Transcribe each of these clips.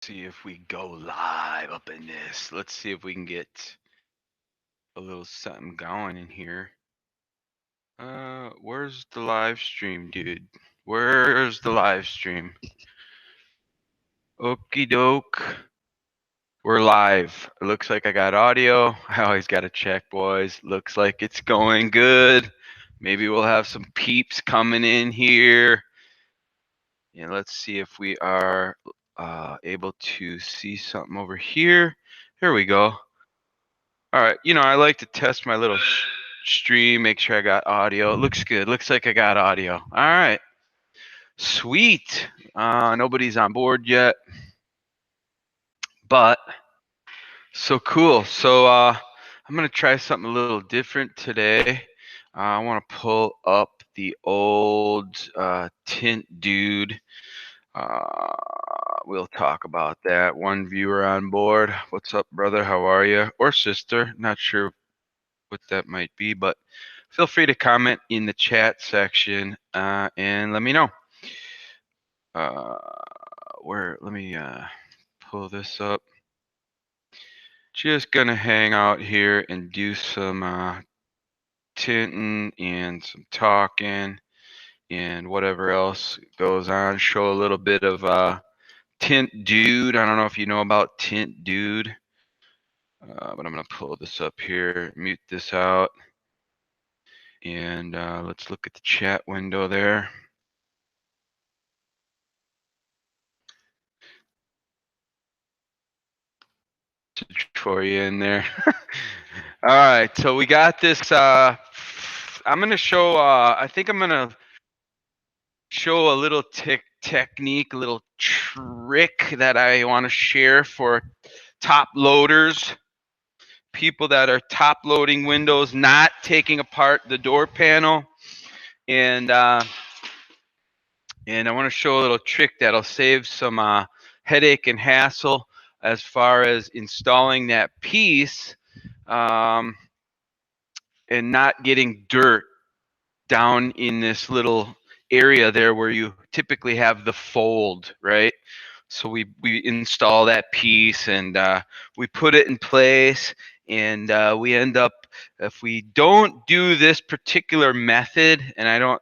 see if we go live up in this. Let's see if we can get a little something going in here. Where's the live stream, dude? Where's the live stream? Okie doke. We're live. It looks like I got audio. I always got to check, boys. Looks like it's going good. Maybe we'll have some peeps coming in here. And let's see if we are able to see something over here. Here we go. All right. I like to test my little stream, make sure I got audio. It looks good. Looks like I got audio. All right. Sweet. Nobody's on board yet. But so cool. So I'm going to try something a little different today. I want to pull up the old Tint Dude. We'll talk about that. One viewer on board. What's up, brother? How are you? Or sister? Not sure what that might be, but feel free to comment in the chat section and let me know. Let me pull this up. Just gonna hang out here and do some tinting and some talking and whatever else goes on. Show a little bit of Tint Dude. I don't know if you know about Tint Dude, but I'm gonna pull this up here, mute this out, and let's look at the chat window there. For you in there. All right, so we got this. I'm gonna show. I think I'm gonna show a little technique, a little trick that I want to share for top loaders, people that are top loading windows, not taking apart the door panel, and I want to show a little trick that'll save some headache and hassle as far as installing that piece. And not getting dirt down in this little area there where you typically have the fold, right? So we install that piece and we put it in place, and we end up, if we don't do this particular method, and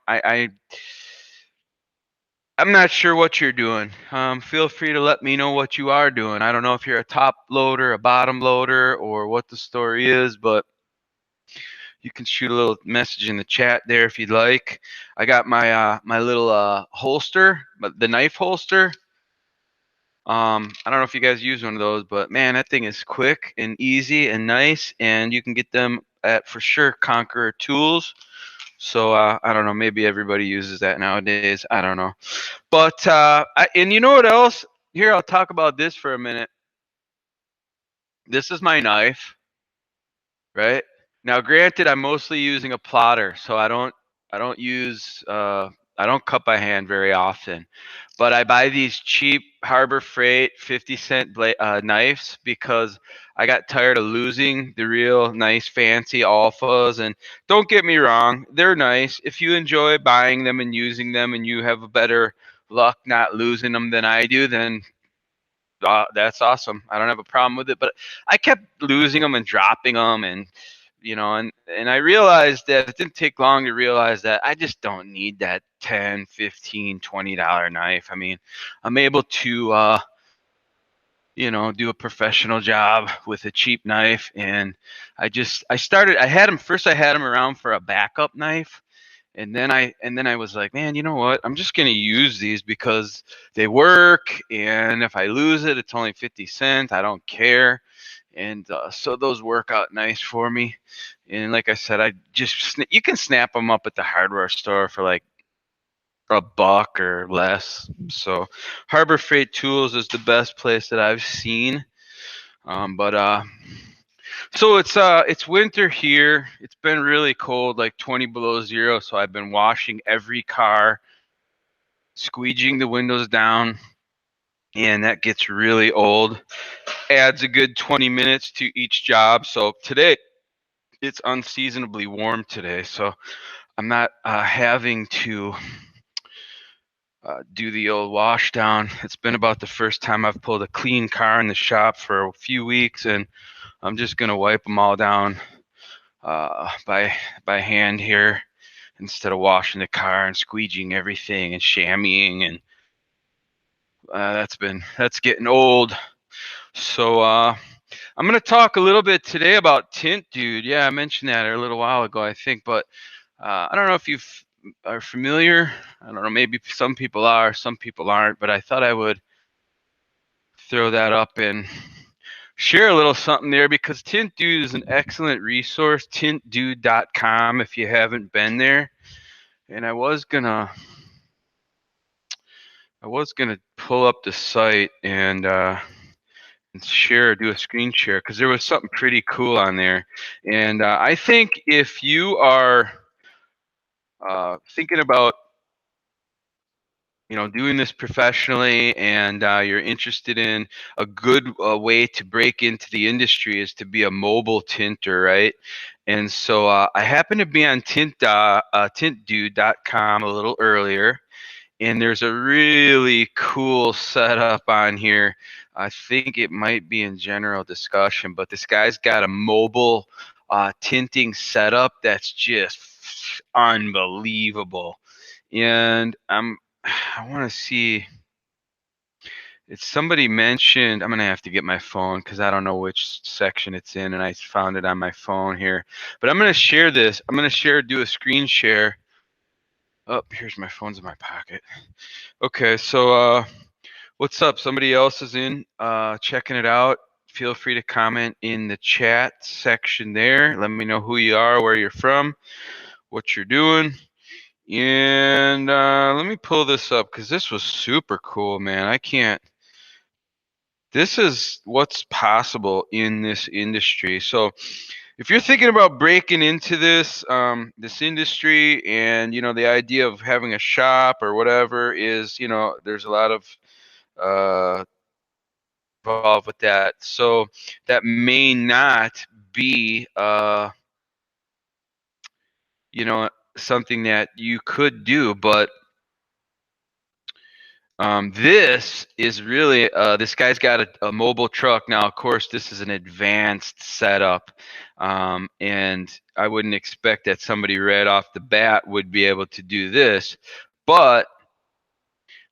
I'm not sure what you're doing. Feel free to let me know what you are doing. I don't know if you're a top loader, a bottom loader, or what the story is, but you can shoot a little message in the chat there if you'd like. I got my my little holster, the knife holster. I don't know if you guys use one of those, but man, that thing is quick and easy and nice, and you can get them at, for sure, Conqueror Tools. So I don't know, maybe everybody uses that nowadays. I don't know, but and you know what else? Here, I'll talk about this for a minute. This is my knife, right? Now, granted, I'm mostly using a plotter, so I don't use I don't cut by hand very often, but I buy these cheap Harbor Freight 50-cent knives because I got tired of losing the real nice fancy alphas. And don't get me wrong, they're nice. If you enjoy buying them and using them and you have a better luck not losing them than I do, then that's awesome. I don't have a problem with it. But I kept losing them and dropping them, and and I realized that it didn't take long to realize that I just don't need that $10, $15, $20 knife. I mean, I'm able to do a professional job with a cheap knife. And I had them around for a backup knife. And then I was like, man, you know what? I'm just gonna use these because they work, and if I lose it, it's only 50 cents. I don't care, and so those work out nice for me. And like I said, you can snap them up at the hardware store for like $1 or less. So Harbor Freight Tools is the best place that I've seen. So it's winter here. It's been really cold, like 20 below zero. So I've been washing every car, squeegeeing the windows down, and that gets really old. Adds a good 20 minutes to each job. So today it's unseasonably warm today, so I'm not having to do the old wash down. It's been about the first time I've pulled a clean car in the shop for a few weeks, and I'm just gonna wipe them all down by hand here instead of washing the car and squeegeeing everything and chamoising, and that's getting old. So I'm gonna talk a little bit today about Tint Dude. Yeah, I mentioned that a little while ago, I think, but I don't know if you are familiar. I don't know, maybe some people are, some people aren't, but I thought I would throw that up and share a little something there, because Tint Dude is an excellent resource. Tintdude.com if you haven't been there. And I was gonna pull up the site and do a screen share, because there was something pretty cool on there. And I think if you are thinking about doing this professionally, and you're interested in a good way to break into the industry, is to be a mobile tinter, right? And so I happened to be on tintdude.com a little earlier, and there's a really cool setup on here. I think it might be in general discussion, but this guy's got a mobile tinting setup that's just unbelievable. And I want to see. It's somebody mentioned. I'm gonna have to get my phone because I don't know which section it's in, and I found it on my phone here. But I'm gonna share this. I'm gonna do a screen share. Oh, here's my phone's in my pocket. Okay, so what's up? Somebody else is in checking it out. Feel free to comment in the chat section there. Let me know who you are, where you're from, what you're doing. And let me pull this up, because this was super cool, man. This is what's possible in this industry. So if you're thinking about breaking into this industry, and the idea of having a shop or whatever is, there's a lot of involved with that. So that may not be something that you could do, but this is really, this guy's got a mobile truck. Now, of course, this is an advanced setup, and I wouldn't expect that somebody right off the bat would be able to do this. But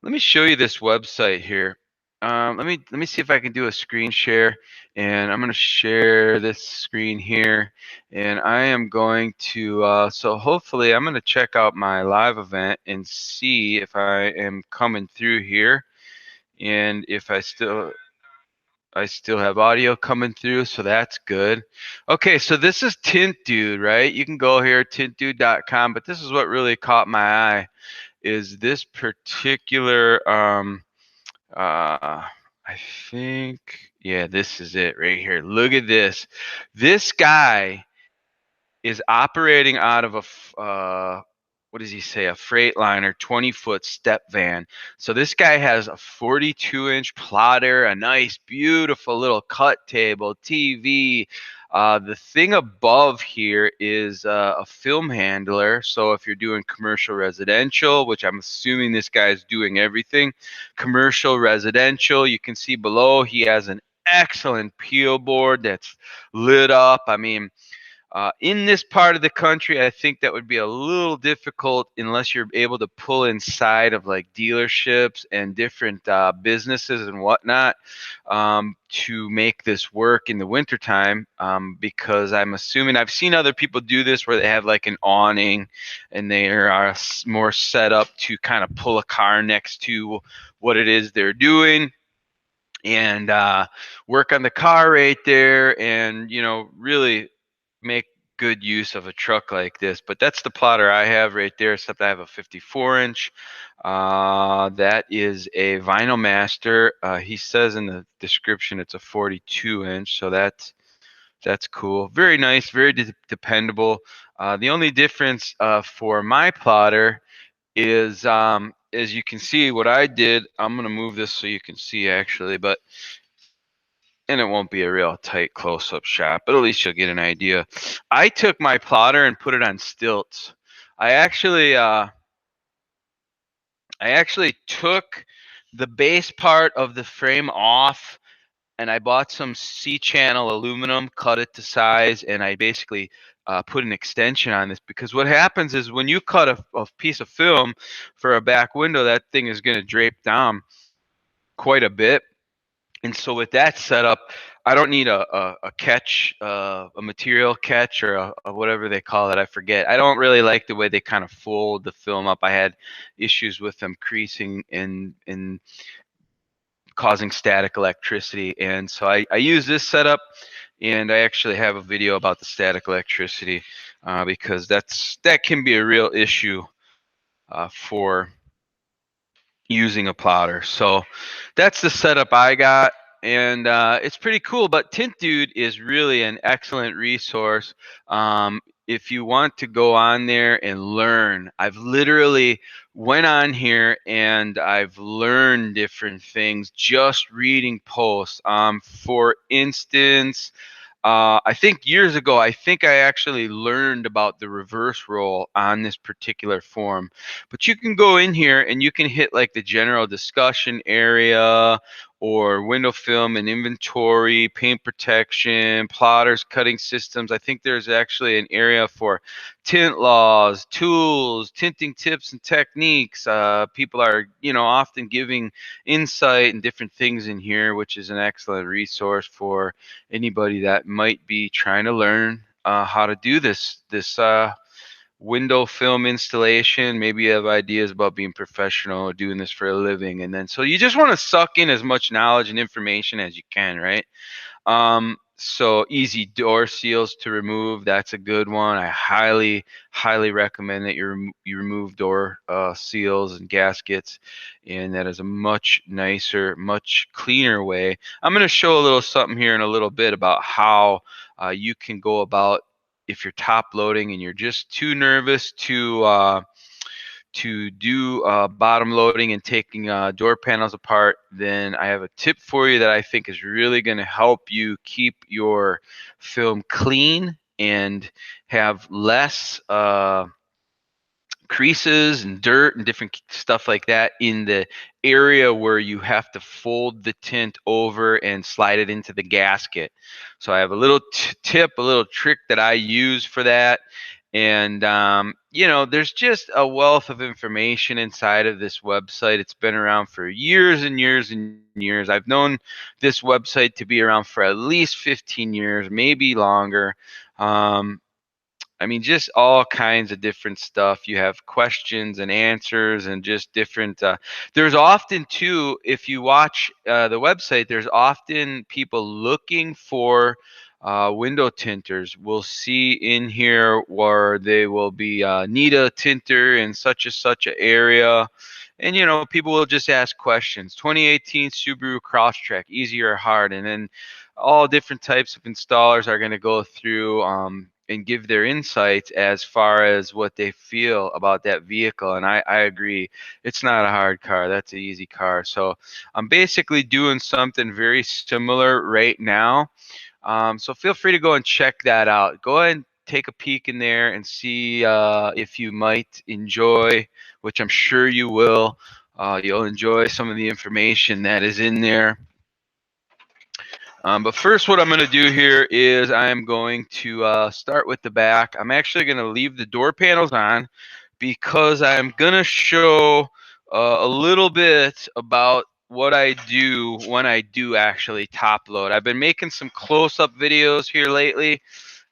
let me show you this website here. Let me see if I can do a screen share, and I'm going to share this screen here, and I am going to. So hopefully, I'm going to check out my live event and see if I am coming through here, and if I still have audio coming through, so that's good. Okay, so this is Tint Dude, right? You can go here, tintdude.com, but this is what really caught my eye, is this particular I think, yeah, this is it right here. Look at this. This guy is operating out of what does he say? A Freightliner 20-foot step van. So this guy has a 42-inch plotter, a nice, beautiful little cut table, TV. The thing above here is a film handler. So if you're doing commercial residential, which I'm assuming this guy's doing everything, commercial residential, you can see below he has an excellent peel board that's lit up. I mean, in this part of the country, I think that would be a little difficult unless you're able to pull inside of like dealerships and different businesses and whatnot, to make this work in the wintertime, because I'm assuming I've seen other people do this where they have like an awning, and they are more set up to kind of pull a car next to what it is they're doing, and work on the car right there, and really make good use of a truck like this. But that's the plotter I have right there, except I have a 54-inch. That is a Vinyl Master. He says in the description it's a 42-inch, so that's cool. Very nice, very dependable. The only difference for my plotter is, as you can see, what I did, I'm going to move this so you can see actually, and it won't be a real tight close-up shot, but at least you'll get an idea. I took my plotter and put it on stilts. I actually I actually took the base part of the frame off, and I bought some C-channel aluminum, cut it to size, and I basically put an extension on this, because what happens is when you cut a piece of film for a back window, that thing is going to drape down quite a bit. And so with that setup, I don't need a catch, a material catch, or a whatever they call it. I forget. I don't really like the way they kind of fold the film up. I had issues with them creasing and causing static electricity. And so I use this setup, and I actually have a video about the static electricity, because that can be a real issue for using a plotter. So that's the setup I got, and it's pretty cool. But Tint Dude is really an excellent resource. If you want to go on there and learn, I've literally went on here and I've learned different things just reading posts. For instance, I think years ago, I think I actually learned about the reverse roll on this particular form. But you can go in here and you can hit like the general discussion area, or window film and inventory, paint protection, plotters, cutting systems. I think there's actually an area for tint laws, tools, tinting tips and techniques. People are, often giving insight and different things in here, which is an excellent resource for anybody that might be trying to learn how to do this window film installation. Maybe you have ideas about being professional or doing this for a living, and then so you just want to suck in as much knowledge and information as you can, right? So easy door seals to remove. That's a good one. I highly recommend that you remove door seals and gaskets, and that is a much nicer, much cleaner way. I'm going to show a little something here in a little bit about how you can go about if you're top loading and you're just too nervous to do bottom loading and taking door panels apart. Then I have a tip for you that I think is really going to help you keep your film clean and have less creases and dirt and different stuff like that in the area where you have to fold the tint over and slide it into the gasket. So I have a little tip, a little trick that I use for that. And, there's just a wealth of information inside of this website. It's been around for years and years and years. I've known this website to be around for at least 15 years, maybe longer. I mean, just all kinds of different stuff. You have questions and answers and just different. There's often, too, if you watch the website, there's often people looking for window tinters. We'll see in here where they will be need a tinter in such and such an area. And, people will just ask questions. 2018 Subaru Crosstrek, easy or hard? And then all different types of installers are going to go through and give their insights as far as what they feel about that vehicle. And I agree, it's not a hard car. That's an easy car. So I'm basically doing something very similar right now. So feel free to go and check that out. Go ahead and take a peek in there and see if you might enjoy, which I'm sure you will. You'll enjoy some of the information that is in there. But first, what I'm going to do here is I'm going to start with the back. I'm actually going to leave the door panels on because I'm going to show a little bit about what I do when I do actually top load. I've been making some close-up videos here lately.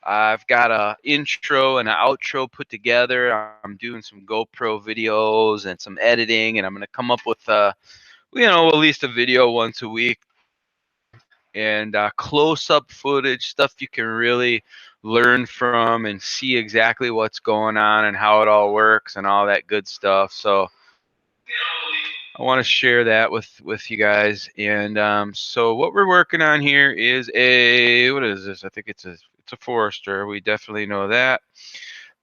I've got an intro and an outro put together. I'm doing some GoPro videos and some editing, and I'm going to come up with at least a video once a week. And close-up footage, stuff you can really learn from and see exactly what's going on and how it all works and all that good stuff. So I want to share that with you guys. And so what we're working on here is what is this? I think it's a Forester. We definitely know that,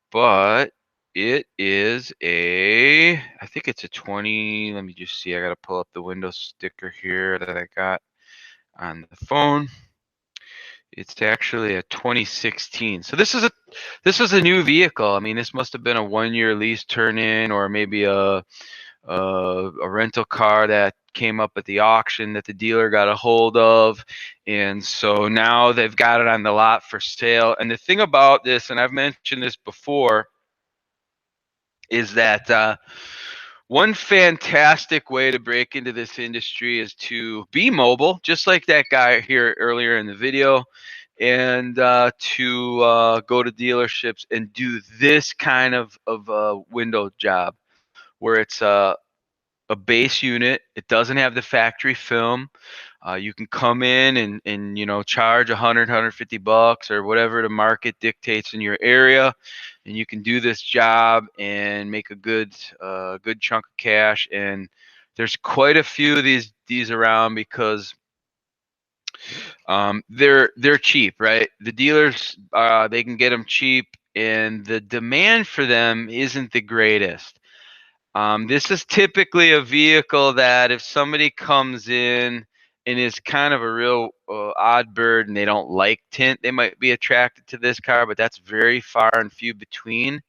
but it is I think it's a 20. Let me just see. I got to pull up the window sticker here that I got on the phone. It's actually a 2016. So this is a new vehicle. I mean, this must have been a 1-year lease turn in, or maybe a a rental car that came up at the auction that the dealer got a hold of, and so now they've got it on the lot for sale. And the thing about this, and I've mentioned this before, is that one fantastic way to break into this industry is to be mobile, just like that guy here earlier in the video, and to go to dealerships and do this kind of window job where it's a base unit. It doesn't have the factory film. You can come in and charge 150 bucks or whatever the market dictates in your area, and you can do this job and make a good chunk of cash. And there's quite a few of these around because they're cheap, right? The dealers they can get them cheap, and the demand for them isn't the greatest. This is typically a vehicle that if somebody comes in and is kind of a real odd bird and they don't like tint, they might be attracted to this car, but that's very far and few between.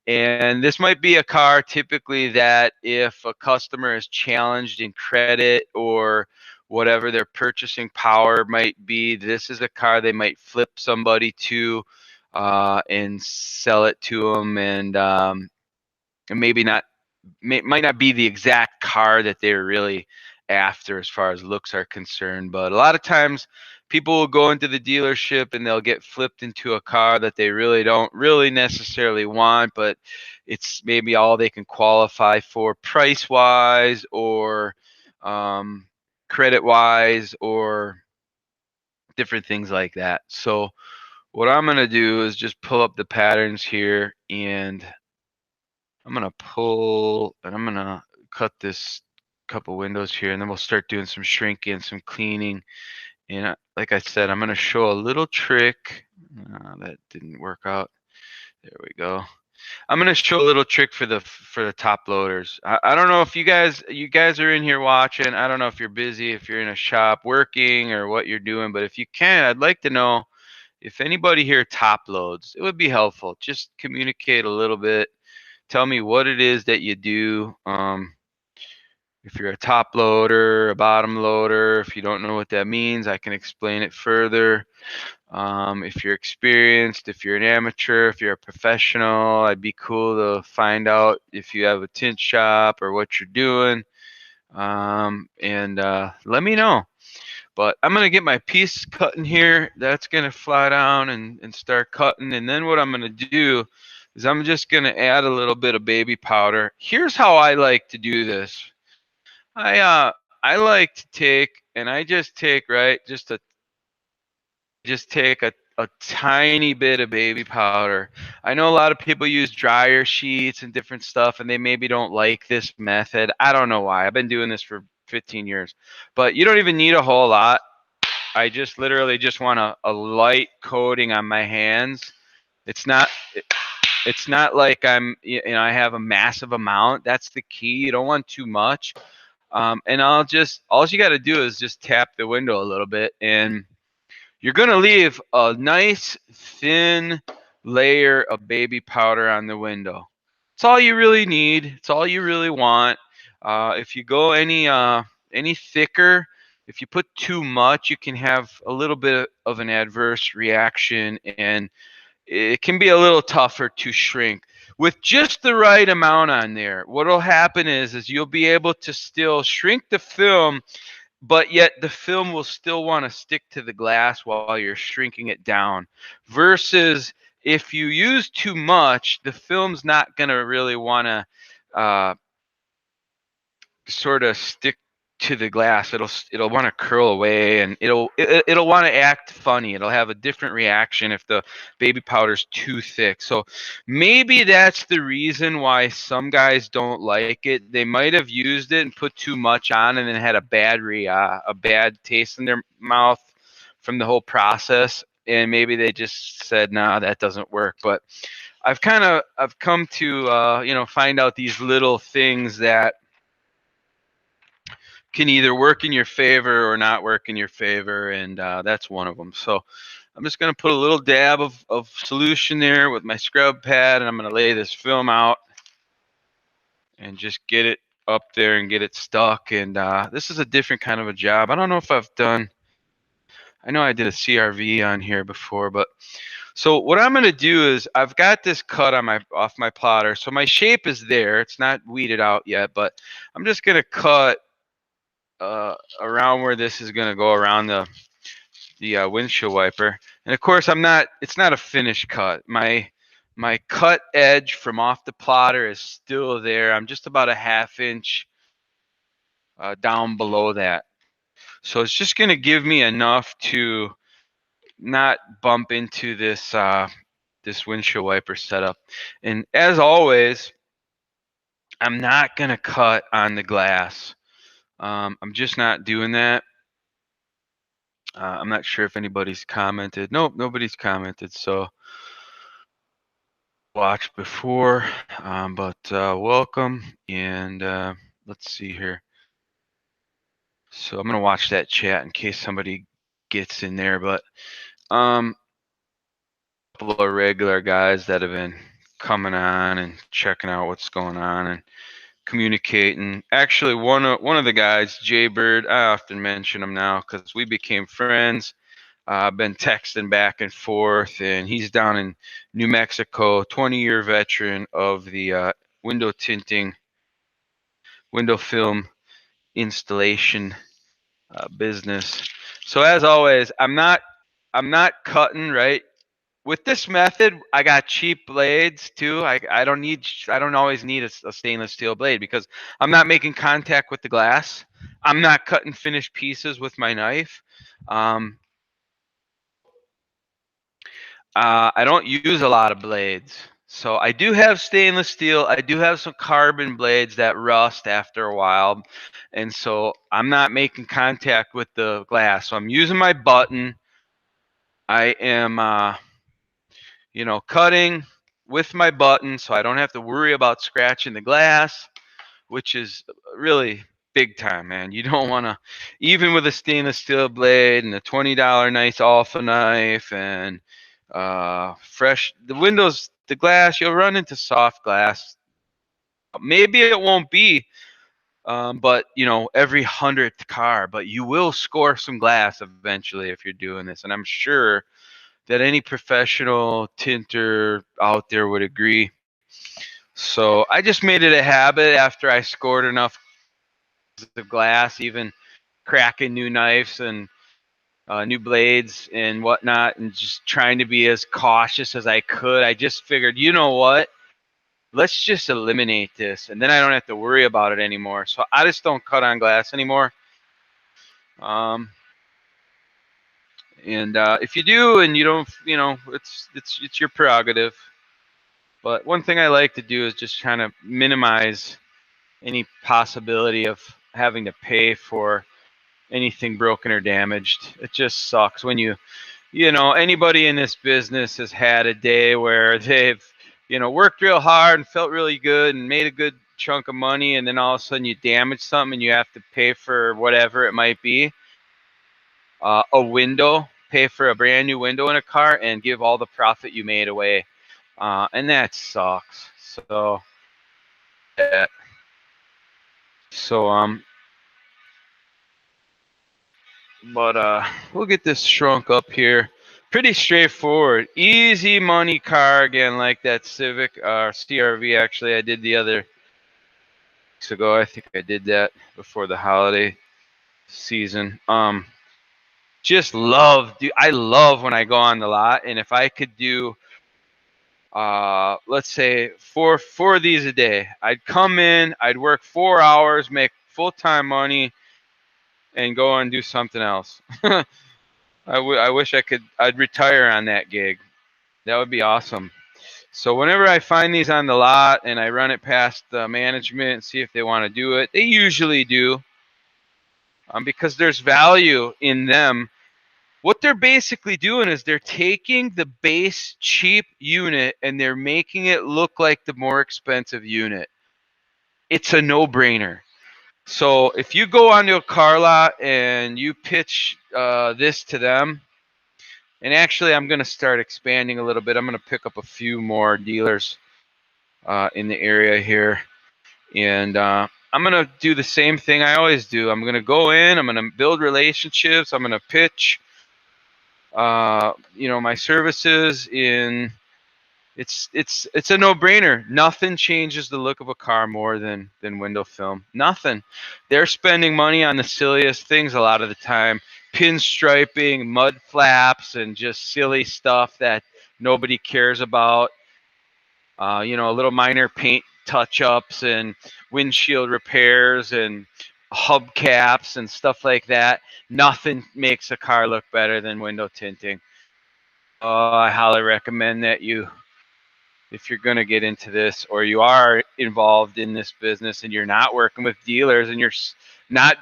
And this might be a car typically that if a customer is challenged in credit or whatever their purchasing power might be, this is a car they might flip somebody to and sell it to them, and maybe not might not be the exact car that they're really after as far as looks are concerned. But a lot of times people will go into the dealership and they'll get flipped into a car that they really don't really necessarily want, but it's maybe all they can qualify for price wise or credit wise or different things like that. So what I'm going to do is just pull up the patterns here, and I'm going to pull, and I'm going to cut this couple windows here, and then we'll start doing some shrinking, some cleaning. And like I said, I'm going to show a little trick. That didn't work out. There we go. I'm going to show a little trick for the top loaders. I don't know if you guys are in here watching. I don't know if you're busy, if you're in a shop working or what you're doing, but if you can, I'd like to know if anybody here top loads. It would be helpful. Just communicate a little bit. Tell me what it is that you do. If you're a top loader, a bottom loader, if you don't know what that means, I can explain it further. If you're experienced, if you're an amateur, if you're a professional, I'd be cool to find out if you have a tint shop or what you're doing. And let me know. But I'm going to get my piece cutting here. That's going to fly down and start cutting. And then what I'm going to do is I'm just going to add a little bit of baby powder. Here's how I like to do this. I like to take, and I just take, right, just take a tiny bit of baby powder. I know a lot of people use dryer sheets and different stuff, and they maybe don't like this method. I don't know why. I've been doing this for 15 years. But you don't even need a whole lot. I just literally just want a light coating on my hands. It's not like I have a massive amount. That's the key. You don't want too much. And all you got to do is just tap the window a little bit, and you're going to leave a nice thin layer of baby powder on the window. It's all you really need. It's all you really want. If you go any thicker, if you put too much, you can have a little bit of an adverse reaction, and it can be a little tougher to shrink. With just the right amount on there, what will happen is you'll be able to still shrink the film, but yet the film will still want to stick to the glass while you're shrinking it down. Versus if you use too much, the film's not going to really want to sort of stick to the glass. It'll want to curl away, and it'll want to act funny. It'll have a different reaction if the baby powder's too thick. So maybe that's the reason why some guys don't like it. They might have used it and put too much on, and then had a bad taste in their mouth from the whole process, and maybe they just said, "Nah, that doesn't work." But I've come to find out these little things that can either work in your favor or not work in your favor, and that's one of them. So I'm just going to put a little dab of solution there with my scrub pad, and I'm going to lay this film out and just get it up there and get it stuck. And this is a different kind of a job. I don't know if I've done. I know I did a CRV on here before, but so what I'm going to do is I've got this cut on my off my plotter. So my shape is there. It's not weeded out yet, but I'm just going to cut around where this is going to go around the windshield wiper. And of course, it's not a finished cut. My cut edge from off the plotter is still there. I'm just about a ½ inch down below that. So it's just going to give me enough to not bump into this windshield wiper setup. And as always, I'm not going to cut on the glass. I'm just not doing that. I'm not sure if anybody's commented. Nope, nobody's commented. So watched before, but welcome. And let's see here. So I'm going to watch that chat in case somebody gets in there. But a couple of regular guys that have been coming on and checking out what's going on and communicating. Actually, one of the guys, Jay Bird, I often mention him now because we became friends. I've been texting back and forth, and he's down in New Mexico, 20-year veteran of the window tinting, window film installation business. So as always, I'm not cutting right. With this method, I got cheap blades too. I don't always need a stainless steel blade because I'm not making contact with the glass. I'm not cutting finished pieces with my knife. I don't use a lot of blades. So I do have stainless steel. I do have some carbon blades that rust after a while. And so I'm not making contact with the glass. So I'm using my button. I am, cutting with my button so I don't have to worry about scratching the glass, which is really big time, man. You don't want to, even with a stainless steel blade and a $20 nice Alpha knife and the glass, you'll run into soft glass. Maybe it won't be, but every 100th car, but you will score some glass eventually if you're doing this. And I'm sure that any professional tinter out there would agree. So I just made it a habit after I scored enough of glass, even cracking new knives and new blades and whatnot, and just trying to be as cautious as I could. I just figured, you know what? Let's just eliminate this, and then I don't have to worry about it anymore. So I just don't cut on glass anymore. And if you do, and you don't, it's your prerogative. But one thing I like to do is just kind of minimize any possibility of having to pay for anything broken or damaged. It just sucks when anybody in this business has had a day where they've, worked real hard and felt really good and made a good chunk of money, and then all of a sudden you damage something and you have to pay for whatever it might be. A window, pay for a brand new window in a car and give all the profit you made away. And that sucks. So, yeah. So, but we'll get this shrunk up here. Pretty straightforward. Easy money car, again, like that Civic or CRV. Actually, I did the other weeks ago. I think I did that before the holiday season. I love when I go on the lot, and if I could do let's say four of these a day, I'd come in, I'd work 4 hours, make full-time money, and go and do something else. I wish I'd retire on that gig. That would be awesome. So whenever I find these on the lot and I run it past the management and see if they want to do it, they usually do, because there's value in them. What they're basically doing is they're taking the base cheap unit and they're making it look like the more expensive unit. It's a no-brainer. So if you go onto a car lot and you pitch this to them, and actually I'm going to start expanding a little bit. I'm going to pick up a few more dealers in the area here. And I'm I'm gonna do the same thing I always do. I'm gonna go in. I'm gonna build relationships. I'm gonna pitch, my services in. It's a no-brainer. Nothing changes the look of a car more than window film. Nothing. They're spending money on the silliest things a lot of the time. Pinstriping, mud flaps, and just silly stuff that nobody cares about. Little minor paint touch-ups and windshield repairs and hubcaps and stuff like that. Nothing makes a car look better than window tinting. I highly recommend that if you're going to get into this, or you are involved in this business and you're not working with dealers and not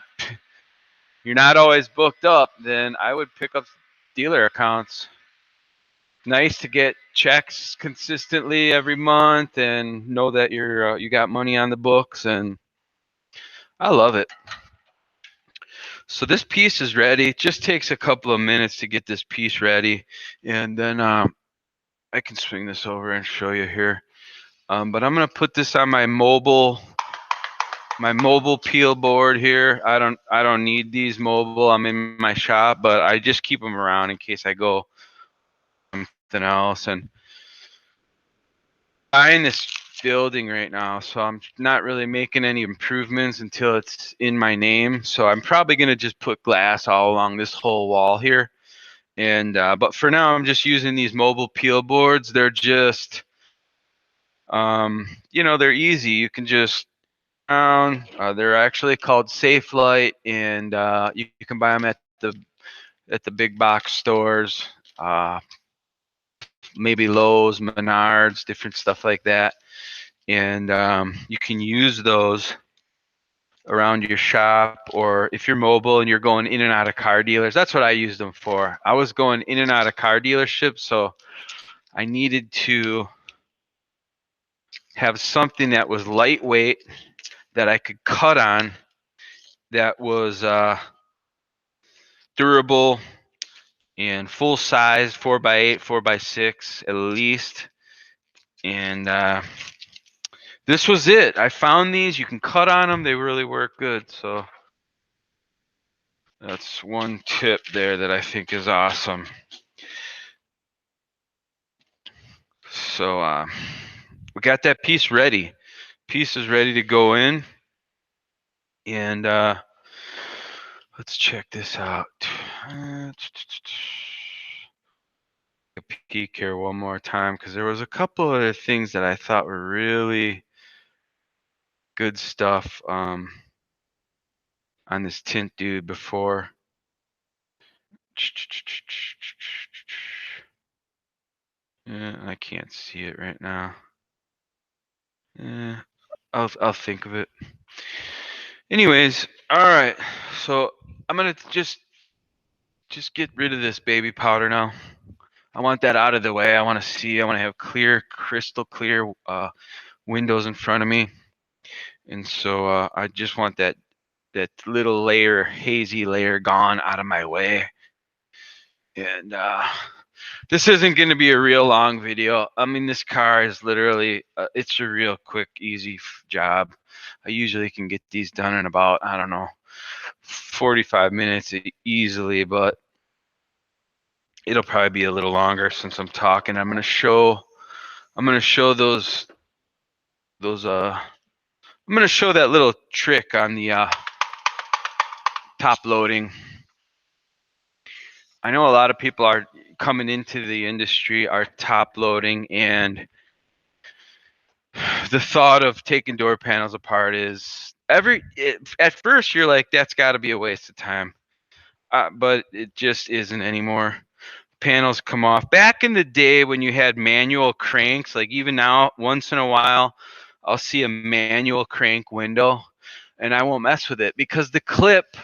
you're not always booked up, then I would pick up dealer accounts. Nice to get checks consistently every month and know that you got money on the books, and I love it. So this piece is ready. It just takes a couple of minutes to get this piece ready, and then I can swing this over and show you here. But I'm gonna put this on my mobile peel board here. I don't need these mobile. I'm in my shop, but I just keep them around in case I go something else. And I'm buying this building right now, so I'm not really making any improvements until it's in my name. So I'm probably gonna just put glass all along this whole wall here. And but for now, I'm just using these mobile peel boards. They're just they're easy. You can just they're actually called Safe Light, and you can buy them at the big box stores, maybe Lowe's, Menards, different stuff like that. And you can use those around your shop, or if you're mobile and you're going in and out of car dealers. That's what I used them for. I was going in and out of car dealerships, so I needed to have something that was lightweight that I could cut on, that was durable and full size, 4x8, 4x6 at least. And this was it. I found these. You can cut on them. They really work good. So that's one tip there that I think is awesome. So we got that piece ready. Piece is ready to go in. And let's check this out. A peek here one more time, because there was a couple other things that I thought were really good stuff on this Tint Dude before. Yeah, I can't see it right now. Yeah, I'll think of it. Anyways, all right. So I'm gonna just get rid of this baby powder now. I want that out of the way. I want to have clear, crystal clear windows in front of me. And so I just want that little layer, hazy layer, gone out of my way. And this isn't going to be a real long video. I mean, this car is literally, it's a real quick, easy job. I usually can get these done in about, I don't know, 45 minutes easily, but it'll probably be a little longer since I'm talking. I'm going to show those I'm going to show that little trick on the top loading. I know a lot of people are coming into the industry are top loading, and the thought of taking door panels apart is at first you're like, that's got to be a waste of time, but it just isn't anymore. Panels come off. Back in the day when you had manual cranks, like even now, once in a while, I'll see a manual crank window, and I won't mess with it because the clips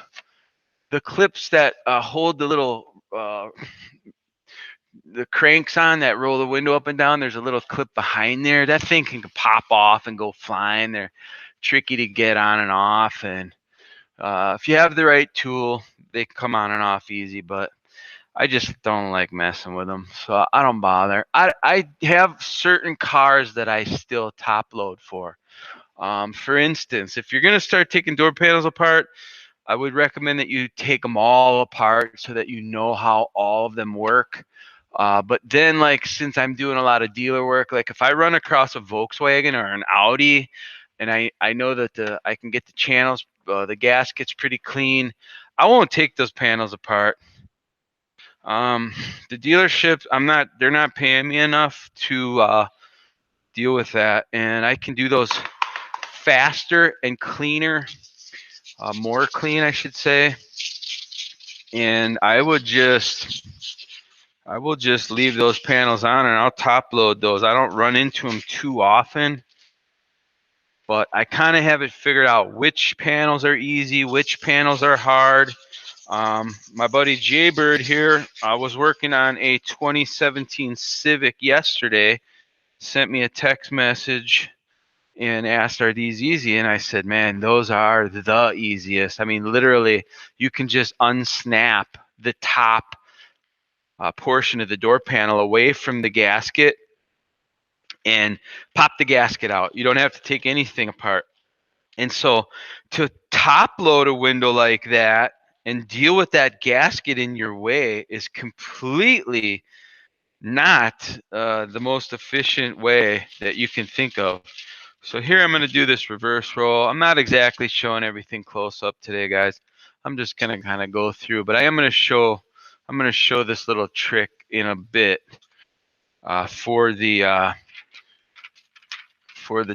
that hold the little the cranks on that roll the window up and down, there's a little clip behind there. That thing can pop off and go flying. They're tricky to get on and off, and if you have the right tool, they come on and off easy, but I just don't like messing with them, so I don't bother. I have certain cars that I still top load for. For instance, if you're going to start taking door panels apart, I would recommend that you take them all apart so that you know how all of them work. But then, like, since I'm doing a lot of dealer work, like if I run across a Volkswagen or an Audi, and I know that I can get the channels, the gaskets pretty clean, I won't take those panels apart. The dealerships, they're not paying me enough to deal with that, and I can do those faster and cleaner, more clean, I should say. And I will just leave those panels on, and I'll top load those. I don't run into them too often, but I kind of have it figured out which panels are easy, which panels are hard. My buddy Jaybird here, I was working on a 2017 Civic yesterday, sent me a text message and asked, are these easy? And I said, man, those are the easiest. I mean, literally, you can just unsnap the top portion of the door panel away from the gasket and pop the gasket out. You don't have to take anything apart. And so to top load a window like that and deal with that gasket in your way is completely not the most efficient way that you can think of. So here I'm going to do this reverse roll. I'm not exactly showing everything close up today, guys. I'm just going to kind of go through, but I'm going to show this little trick in a bit for the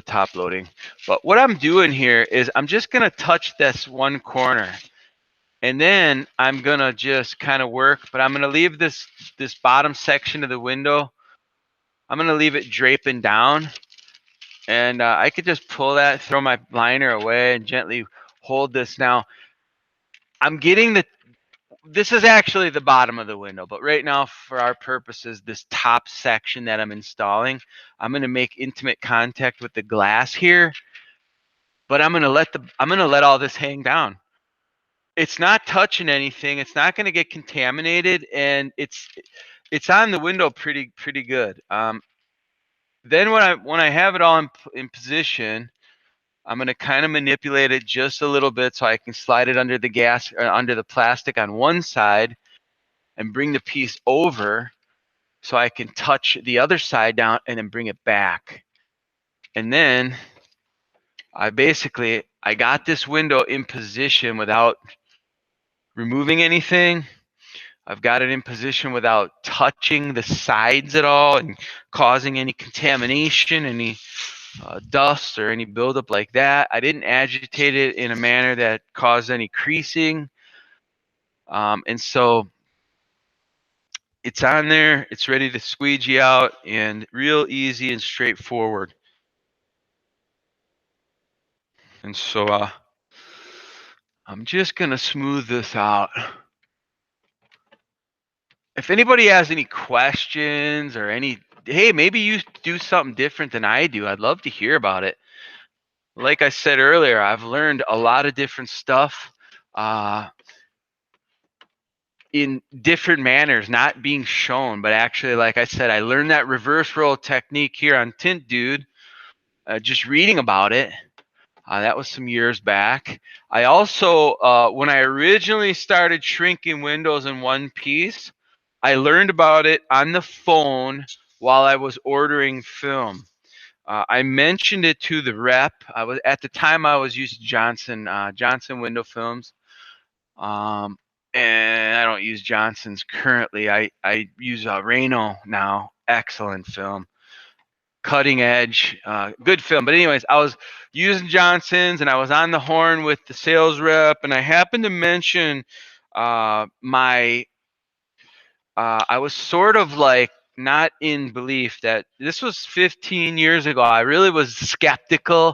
top loading. But what I'm doing here is I'm just going to touch this one corner, and then I'm going to just kind of work, but I'm going to leave this bottom section of the window, I'm going to leave it draping down. And I could just pull that, throw my liner away, and gently hold this. Now, I'm getting this is actually the bottom of the window, but right now, for our purposes, this top section that I'm installing, I'm going to make intimate contact with the glass here, but I'm going to let all this hang down. It's not touching anything. It's not going to get contaminated, and it's on the window pretty good. Then when I have it all in position, I'm going to kind of manipulate it just a little bit so I can slide it under the under the plastic on one side and bring the piece over so I can touch the other side down and then bring it back. And then I got this window in position without removing anything. I've got it in position without touching the sides at all and causing any contamination, any dust or any buildup like that. I didn't agitate it in a manner that caused any creasing. And so it's on there, it's ready to squeegee out, and real easy and straightforward. And so I'm just going to smooth this out. If anybody has any questions or hey, maybe you do something different than I do, I'd love to hear about it. Like I said earlier, I've learned a lot of different stuff in different manners, not being shown, but actually, like I said, I learned that reverse roll technique here on Tint Dude, just reading about it. That was some years back. I also, when I originally started shrinking windows in one piece, I learned about it on the phone while I was ordering film. I mentioned it to the rep. At the time I was using Johnson window films, and I don't use Johnson's currently. I use Reno now. Excellent film, cutting edge, good film. But anyways, I was using Johnson's, and I was on the horn with the sales rep, and I happened to mention I was sort of like not in belief that this was 15 years ago. I really was skeptical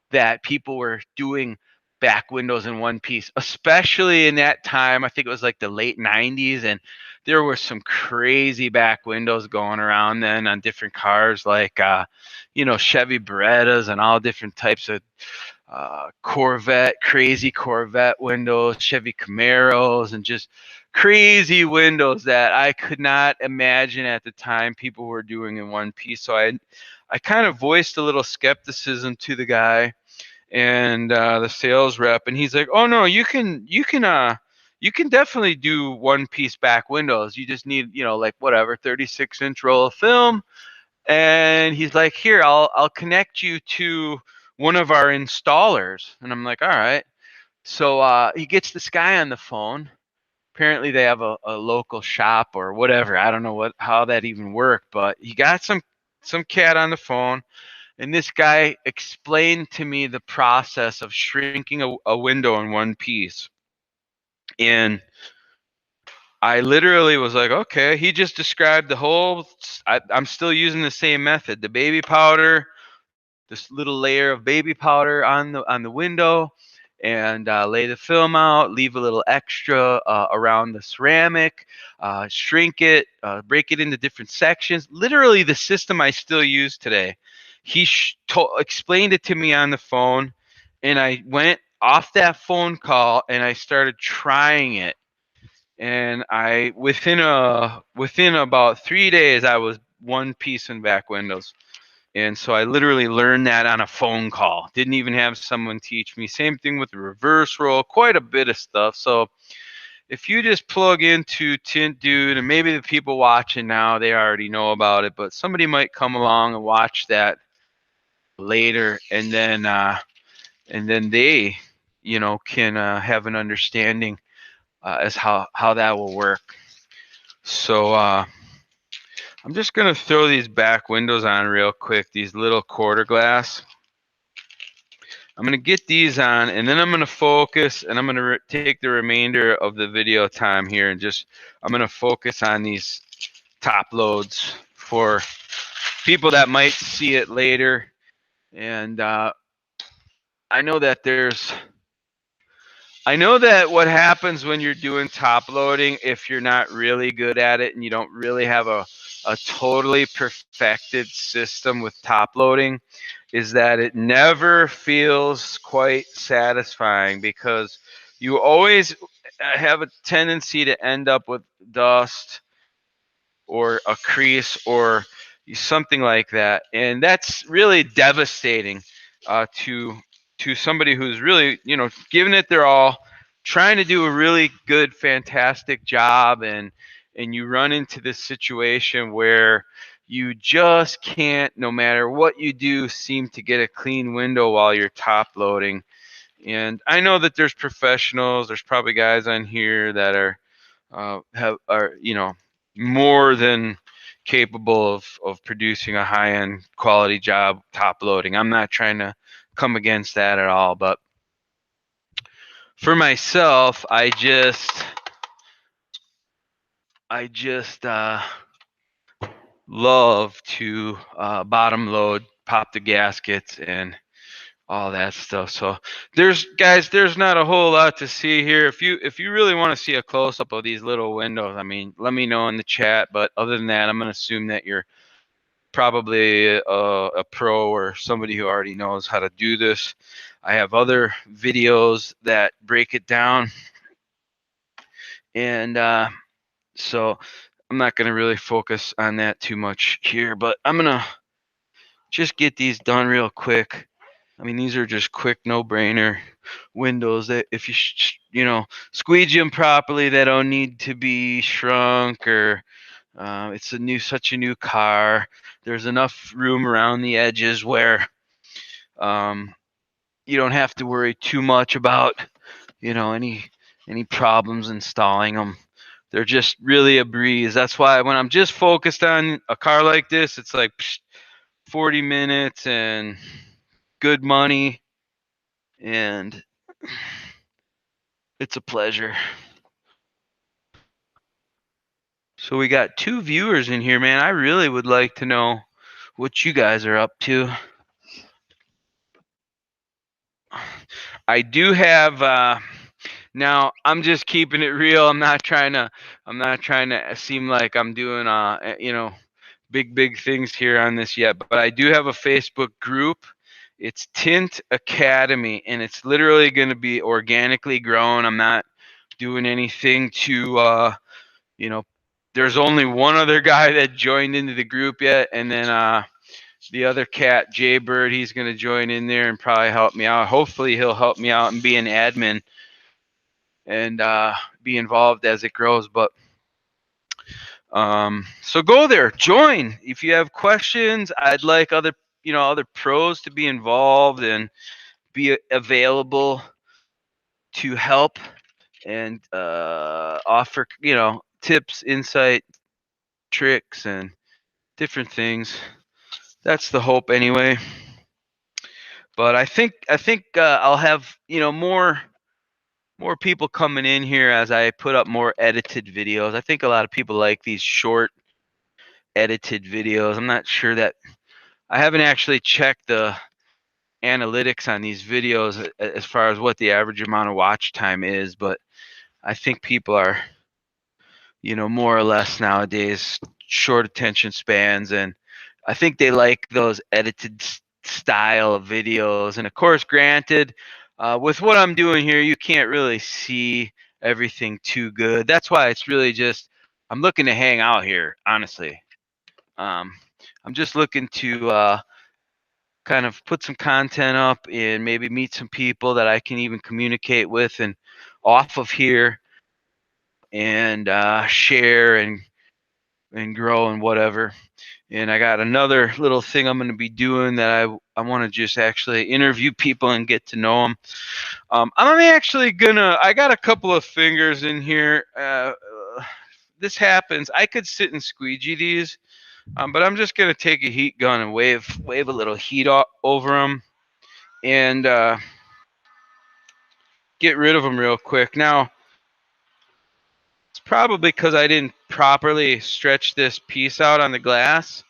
that people were doing back windows in one piece, especially in that time. I think it was like the late 90s, and there were some crazy back windows going around then on different cars, like Chevy Berettas and all different types of crazy Corvette windows, Chevy Camaros, and just crazy windows that I could not imagine at the time people were doing in one piece. So I I kind of voiced a little skepticism to the guy and the sales rep, and he's like, "Oh no, you can definitely do one piece back windows. You just need, like whatever, 36-inch roll of film." And he's like, "Here, I'll connect you to one of our installers." And I'm like, "All right." So he gets this guy on the phone. Apparently they have a local shop or whatever. I don't know how that even worked, but he got some cat on the phone, and this guy explained to me the process of shrinking a window in one piece. And I literally was like, okay. He just described the whole. I'm still using the same method: the baby powder, this little layer of baby powder on the window, and lay the film out, leave a little extra around the ceramic, shrink it, break it into different sections. Literally the system I still use today. He explained it to me on the phone, and I went off that phone call and I started trying it. And I within about 3 days I was one piece in back windows. And so I literally learned that on a phone call. Didn't even have someone teach me. Same thing with the reverse roll, quite a bit of stuff. So if you just plug into Tint Dude, and maybe the people watching now, they already know about it, but somebody might come along and watch that later, and then they, can have an understanding as how that will work. So I'm just gonna throw these back windows on real quick. These little quarter glass. I'm going to get these on, and then I'm going to focus, and I'm going to take the remainder of the video time here, and I'm going to focus on these top loads for people that might see it later. And I know that what happens when you're doing top loading, if you're not really good at it and you don't really have a totally perfected system with top loading, is that it never feels quite satisfying, because you always have a tendency to end up with dust or a crease or something like that, and that's really devastating to somebody who's really giving it their all, trying to do a really good, fantastic job, and you run into this situation where you just can't, no matter what you do, seem to get a clean window while you're top loading. And I know that there's professionals. There's probably guys on here that are more than capable of producing a high-end quality job top loading. I'm not trying to come against that at all, but for myself, I just love to bottom load, pop the gaskets, and all that stuff. So there's not a whole lot to see here. If you really want to see a close up of these little windows, I mean, let me know in the chat. But other than that, I'm going to assume that you're probably a pro or somebody who already knows how to do this. I have other videos that break it down, and so I'm not going to really focus on that too much here, but I'm going to just get these done real quick. I mean, these are just quick, no-brainer windows that if you squeegee them properly, they don't need to be shrunk, or it's such a new car. There's enough room around the edges where you don't have to worry too much about any problems installing them. They're just really a breeze. That's why when I'm just focused on a car like this, it's like 40 minutes and good money, and it's a pleasure. So we got 2 viewers in here, man. I really would like to know what you guys are up to. I do have now I'm just keeping it real. I'm not trying to seem like I'm doing big things here on this yet, but I do have a Facebook group. It's Tint Academy, and it's literally going to be organically grown. I'm not doing anything to there's only one other guy that joined into the group yet, and then the other cat, Jaybird, he's going to join in there and probably help me out. Hopefully he'll help me out and be an admin and be involved as it grows. But so go there, join. If you have questions, I'd like other pros to be involved and be available to help and offer tips, insight, tricks, and different things. That's the hope anyway. But I think I'll have more people coming in here as I put up more edited videos. I think a lot of people like these short edited videos. I'm not sure that I haven't actually checked the analytics on these videos as far as what the average amount of watch time is, but I think people are more or less nowadays short attention spans, and I think they like those edited style of videos. And of course, granted, with what I'm doing here, you can't really see everything too good. That's why it's really just I'm looking to hang out here, honestly. I'm just looking to kind of put some content up and maybe meet some people that I can even communicate with and off of here and share and grow and whatever. And I got another little thing I'm going to be doing that I want to just actually interview people and get to know them. I'm actually I got a couple of fingers in here. This happens. I could sit and squeegee these, but I'm just going to take a heat gun and wave a little heat over them and get rid of them real quick. Now, it's probably because I didn't properly stretch this piece out on the glass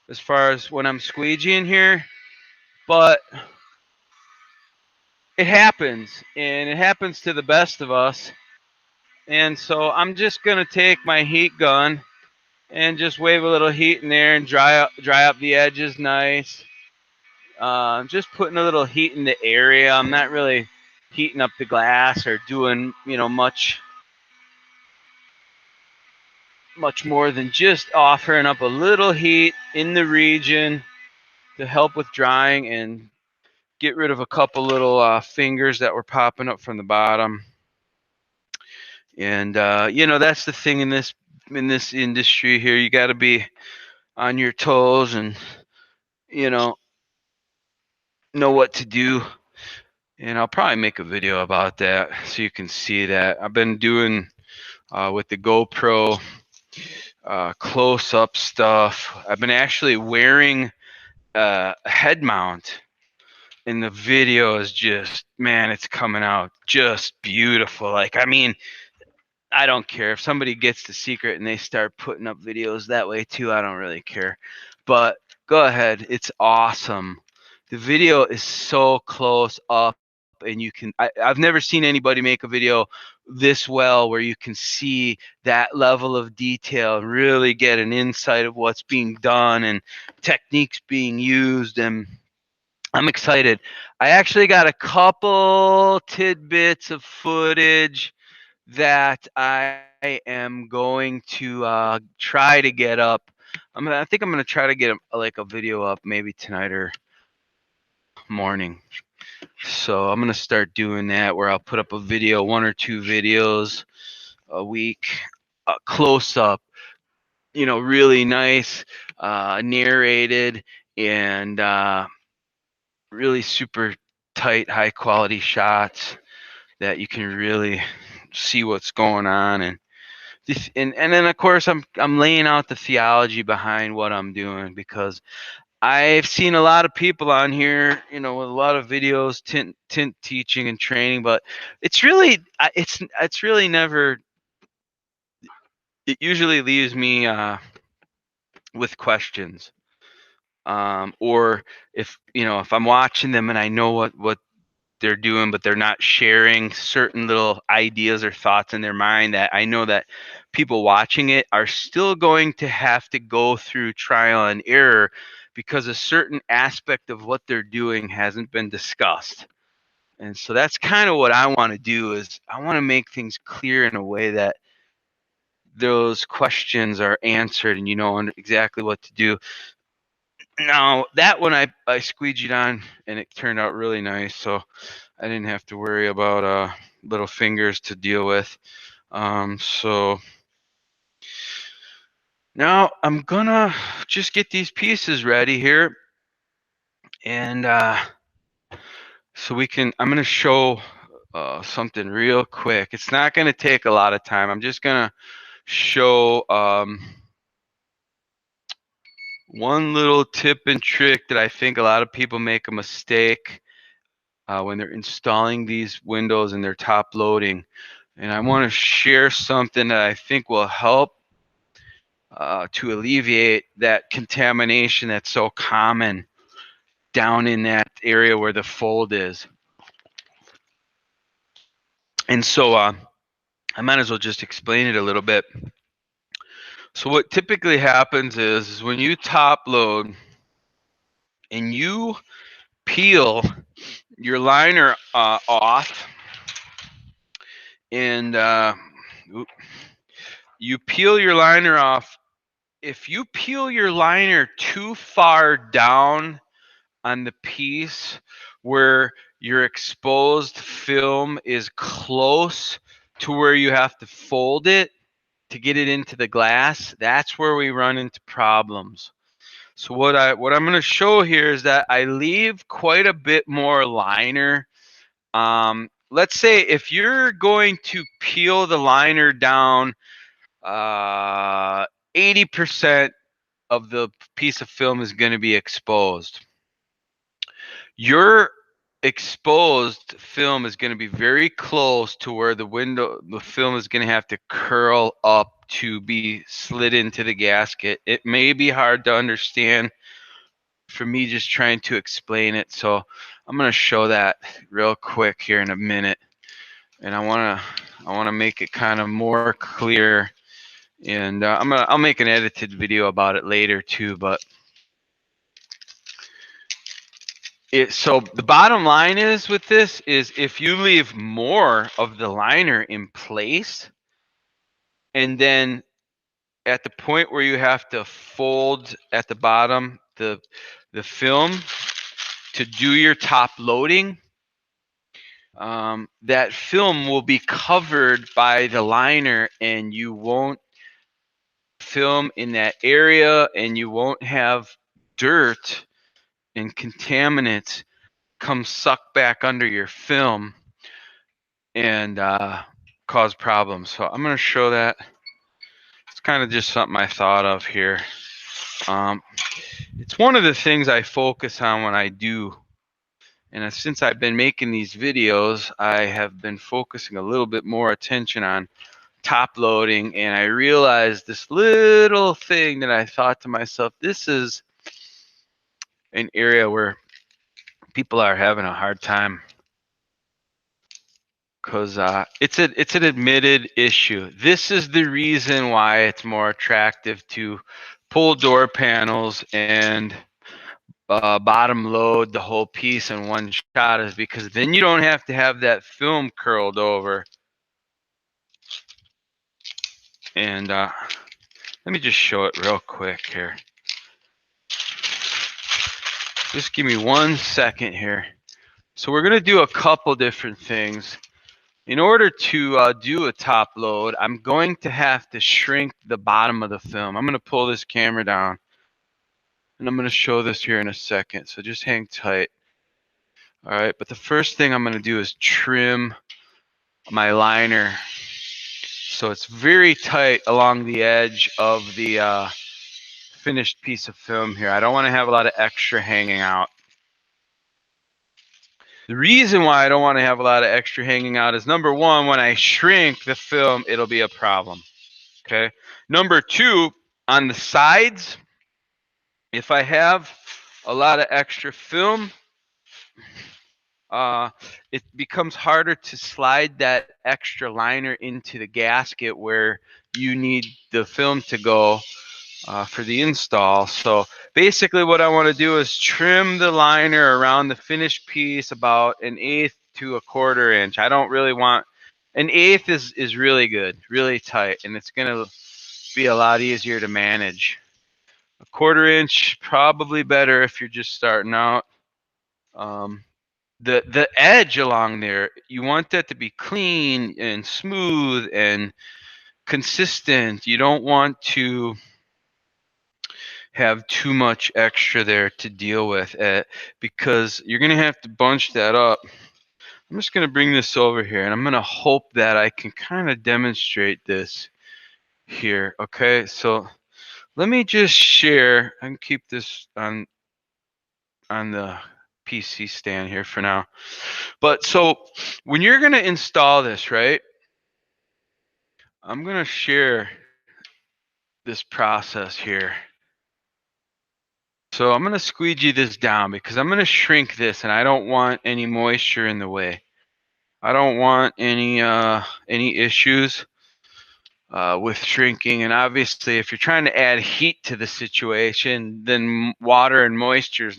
as far as when I'm squeegeeing here, but it happens, and it happens to the best of us. And so I'm just going to take my heat gun and just wave a little heat in there and dry up the edges nice. Just putting a little heat in the area. I'm not really heating up the glass or doing, much more than just offering up a little heat in the region to help with drying and get rid of a couple little fingers that were popping up from the bottom. And that's the thing in this industry here. You got to be on your toes and know what to do. And I'll probably make a video about that so you can see that. I've been doing with the GoPro close-up stuff. I've been actually wearing a head mount, and the video is just, man, it's coming out just beautiful. Like, I mean, I don't care if somebody gets the secret and they start putting up videos that way too. I don't really care, but go ahead. It's awesome. The video is so close up, and you can. I've never seen anybody make a video this well where you can see that level of detail and really get an insight of what's being done and techniques being used. And I'm excited. I actually got a couple tidbits of footage that I am going to try to get up. I think I'm gonna try to get a video up maybe tonight or morning. So I'm gonna start doing that where I'll put up a video, 1 or 2 videos a week, close up, really nice, narrated, and really super tight, high quality shots that you can really see what's going on. And then of course I'm laying out the theology behind what I'm doing, because I've seen a lot of people on here, with a lot of videos, tint teaching and training, but it's really never. It usually leaves me with questions, or if I'm watching them and I know what they're doing, but they're not sharing certain little ideas or thoughts in their mind that I know that people watching it are still going to have to go through trial and error because a certain aspect of what they're doing hasn't been discussed. And so that's kind of what I want to do, is I want to make things clear in a way that those questions are answered and you know exactly what to do. Now that one I squeegeed on and it turned out really nice, so I didn't have to worry about little fingers to deal with. So now I'm gonna just get these pieces ready here, and so I'm gonna show something real quick. It's not gonna take a lot of time. I'm just gonna show one little tip and trick that I think a lot of people make a mistake when they're installing these windows and they're top loading. And I want to share something that I think will help to alleviate that contamination that's so common down in that area where the fold is. And so I might as well just explain it a little bit. So what typically happens is when you top load and you peel your liner off, and you peel your liner off. If you peel your liner too far down on the piece where your exposed film is close to where you have to fold it to get it into the glass, that's where we run into problems. So what I'm going to show here is that I leave quite a bit more liner. Let's say if you're going to peel the liner down 80% of the piece of film is going to be exposed. Your exposed film is going to be very close to where the film is going to have to curl up to be slid into the gasket. It may be hard to understand for me just trying to explain it, so I'm going to show that real quick here in a minute, and I want to make it kind of more clear, and I'll make an edited video about it later too, but so the bottom line is with this is if you leave more of the liner in place, and then at the point where you have to fold at the bottom the film to do your top loading, that film will be covered by the liner and you won't film in that area, and you won't have dirt and contaminants come suck back under your film and cause problems. So I'm going to show that. It's kind of just something I thought of here. It's one of the things I focus on when I do. And since I've been making these videos, I have been focusing a little bit more attention on top loading. And I realized this little thing that I thought to myself, this is an area where people are having a hard time, because it's an admitted issue. This is the reason why it's more attractive to pull door panels and bottom load the whole piece in one shot, is because then you don't have to have that film curled over. And let me just show it real quick here. Just give me 1 second here. So we're going to do a couple different things. In order to do a top load, I'm going to have to shrink the bottom of the film. I'm going to pull this camera down, and I'm going to show this here in a second, so just hang tight. All right, but the first thing I'm going to do is trim my liner so it's very tight along the edge of the finished piece of film here. I don't want to have a lot of extra hanging out. The reason why I don't want to have a lot of extra hanging out is, number one, when I shrink the film, it'll be a problem. Okay. Number two, on the sides, if I have a lot of extra film, it becomes harder to slide that extra liner into the gasket where you need the film to go for the install. So basically what I want to do is trim the liner around the finished piece about 1/8 to 1/4 inch. I don't really want 1/8 is really good, really tight, and it's going to be a lot easier to manage. 1/4 inch, probably better if you're just starting out. The edge along there, you want that to be clean and smooth and consistent. You don't want to have too much extra there to deal with because you're going to have to bunch that up. I'm just going to bring this over here, and I'm going to hope that I can kind of demonstrate this here. Okay, so let me just share. I can keep this on the PC stand here for now. But so when you're going to install this, right, I'm going to share this process here. So I'm going to squeegee this down because I'm going to shrink this, and I don't want any moisture in the way. I don't want any issues with shrinking. And obviously, if you're trying to add heat to the situation, then water and moisture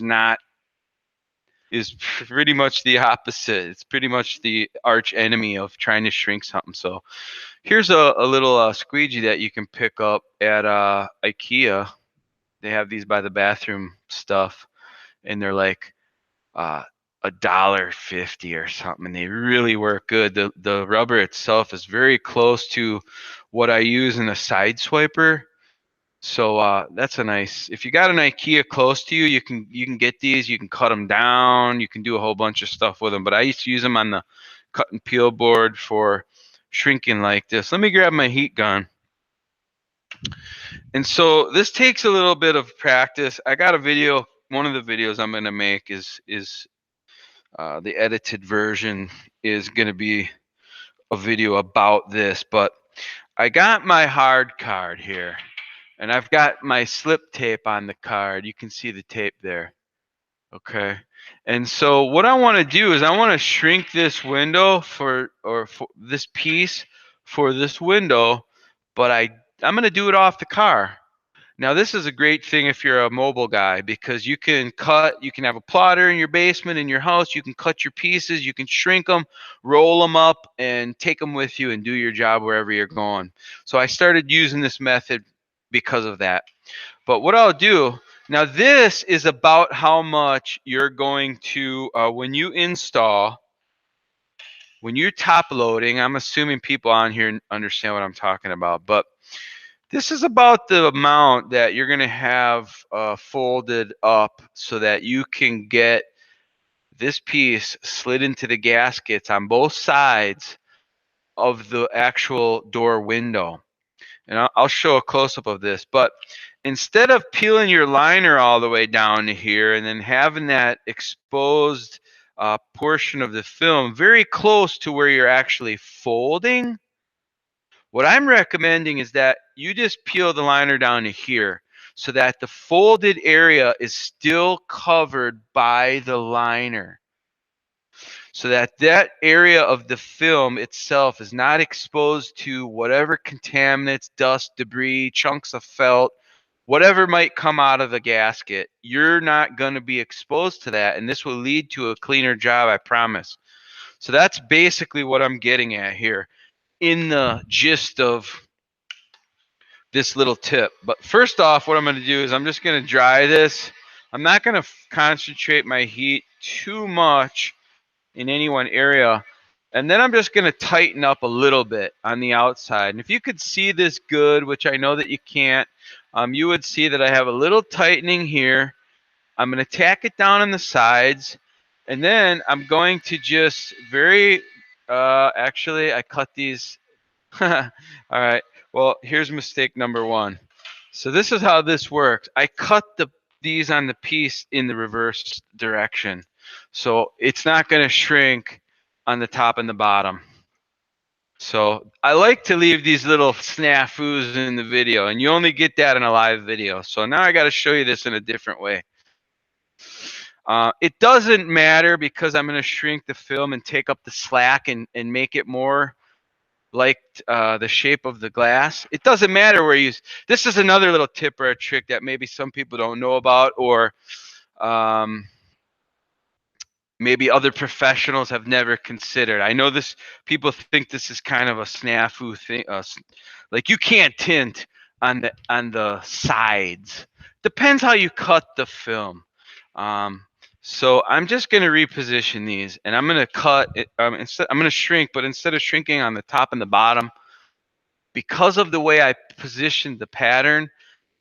is pretty much the opposite. It's pretty much the arch enemy of trying to shrink something. So here's a little squeegee that you can pick up at IKEA. They have these by the bathroom stuff, and they're like $1.50 or something, and they really work good. The rubber itself is very close to what I use in a side swiper. So that's a nice. If you got an IKEA close to you, you can get these. You can cut them down. You can do a whole bunch of stuff with them. But I used to use them on the cut and peel board for shrinking like this. Let me grab my heat gun. And so this takes a little bit of practice. I got a video. One of the videos I'm going to make is the edited version is going to be a video about this. But I got my hard card here, and I've got my slip tape on the card. You can see the tape there. Okay. And so what I want to do is I want to shrink this window for this piece for this window, but I'm going to do it off the car. Now this is a great thing if you're a mobile guy, because you can have a plotter in your basement, in your house, you can cut your pieces, you can shrink them, roll them up, and take them with you and do your job wherever you're going. So I started using this method because of that. But what I'll do, now this is about how much you're going to, when you install, when you're top loading, I'm assuming people on here understand what I'm talking about, but this is about the amount that you're going to have folded up so that you can get this piece slid into the gaskets on both sides of the actual door window. And I'll show a close-up of this. But instead of peeling your liner all the way down to here and then having that exposed portion of the film very close to where you're actually folding, what I'm recommending is that you just peel the liner down to here so that the folded area is still covered by the liner, so that that area of the film itself is not exposed to whatever contaminants, dust, debris, chunks of felt, whatever might come out of the gasket. You're not going to be exposed to that, and this will lead to a cleaner job, I promise. So that's basically what I'm getting at here in the gist of this little tip. But first off, what I'm going to do is I'm just going to dry this. I'm not going to concentrate my heat too much in any one area. And then I'm just going to tighten up a little bit on the outside. And if you could see this good, which I know that you can't, you would see that I have a little tightening here. I'm going to tack it down on the sides. And then I'm going to just actually, I cut these. All right. Well, here's mistake number one. So this is how this works. I cut these on the piece in the reverse direction. So it's not going to shrink on the top and the bottom. So I like to leave these little snafus in the video, and you only get that in a live video. So now I got to show you this in a different way. It doesn't matter because I'm going to shrink the film and take up the slack and make it more like the shape of the glass. It doesn't matter where you use. This is another little tip or a trick that maybe some people don't know about, or maybe other professionals have never considered. I know this. People think this is kind of a snafu thing. Like you can't tint on the sides. Depends how you cut the film. So I'm just going to reposition these, and I'm going to cut it. Instead, I'm going to shrink, but instead of shrinking on the top and the bottom, because of the way I positioned the pattern,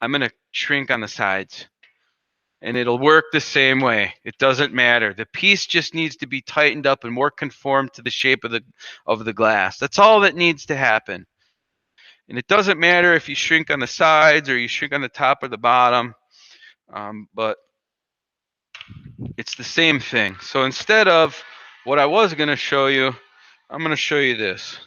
I'm going to shrink on the sides. And it'll work the same way. It doesn't matter. The piece just needs to be tightened up and more conformed to the shape of the glass. That's all that needs to happen. And it doesn't matter if you shrink on the sides or you shrink on the top or the bottom, but it's the same thing. So instead of what I was going to show you, I'm going to show you this.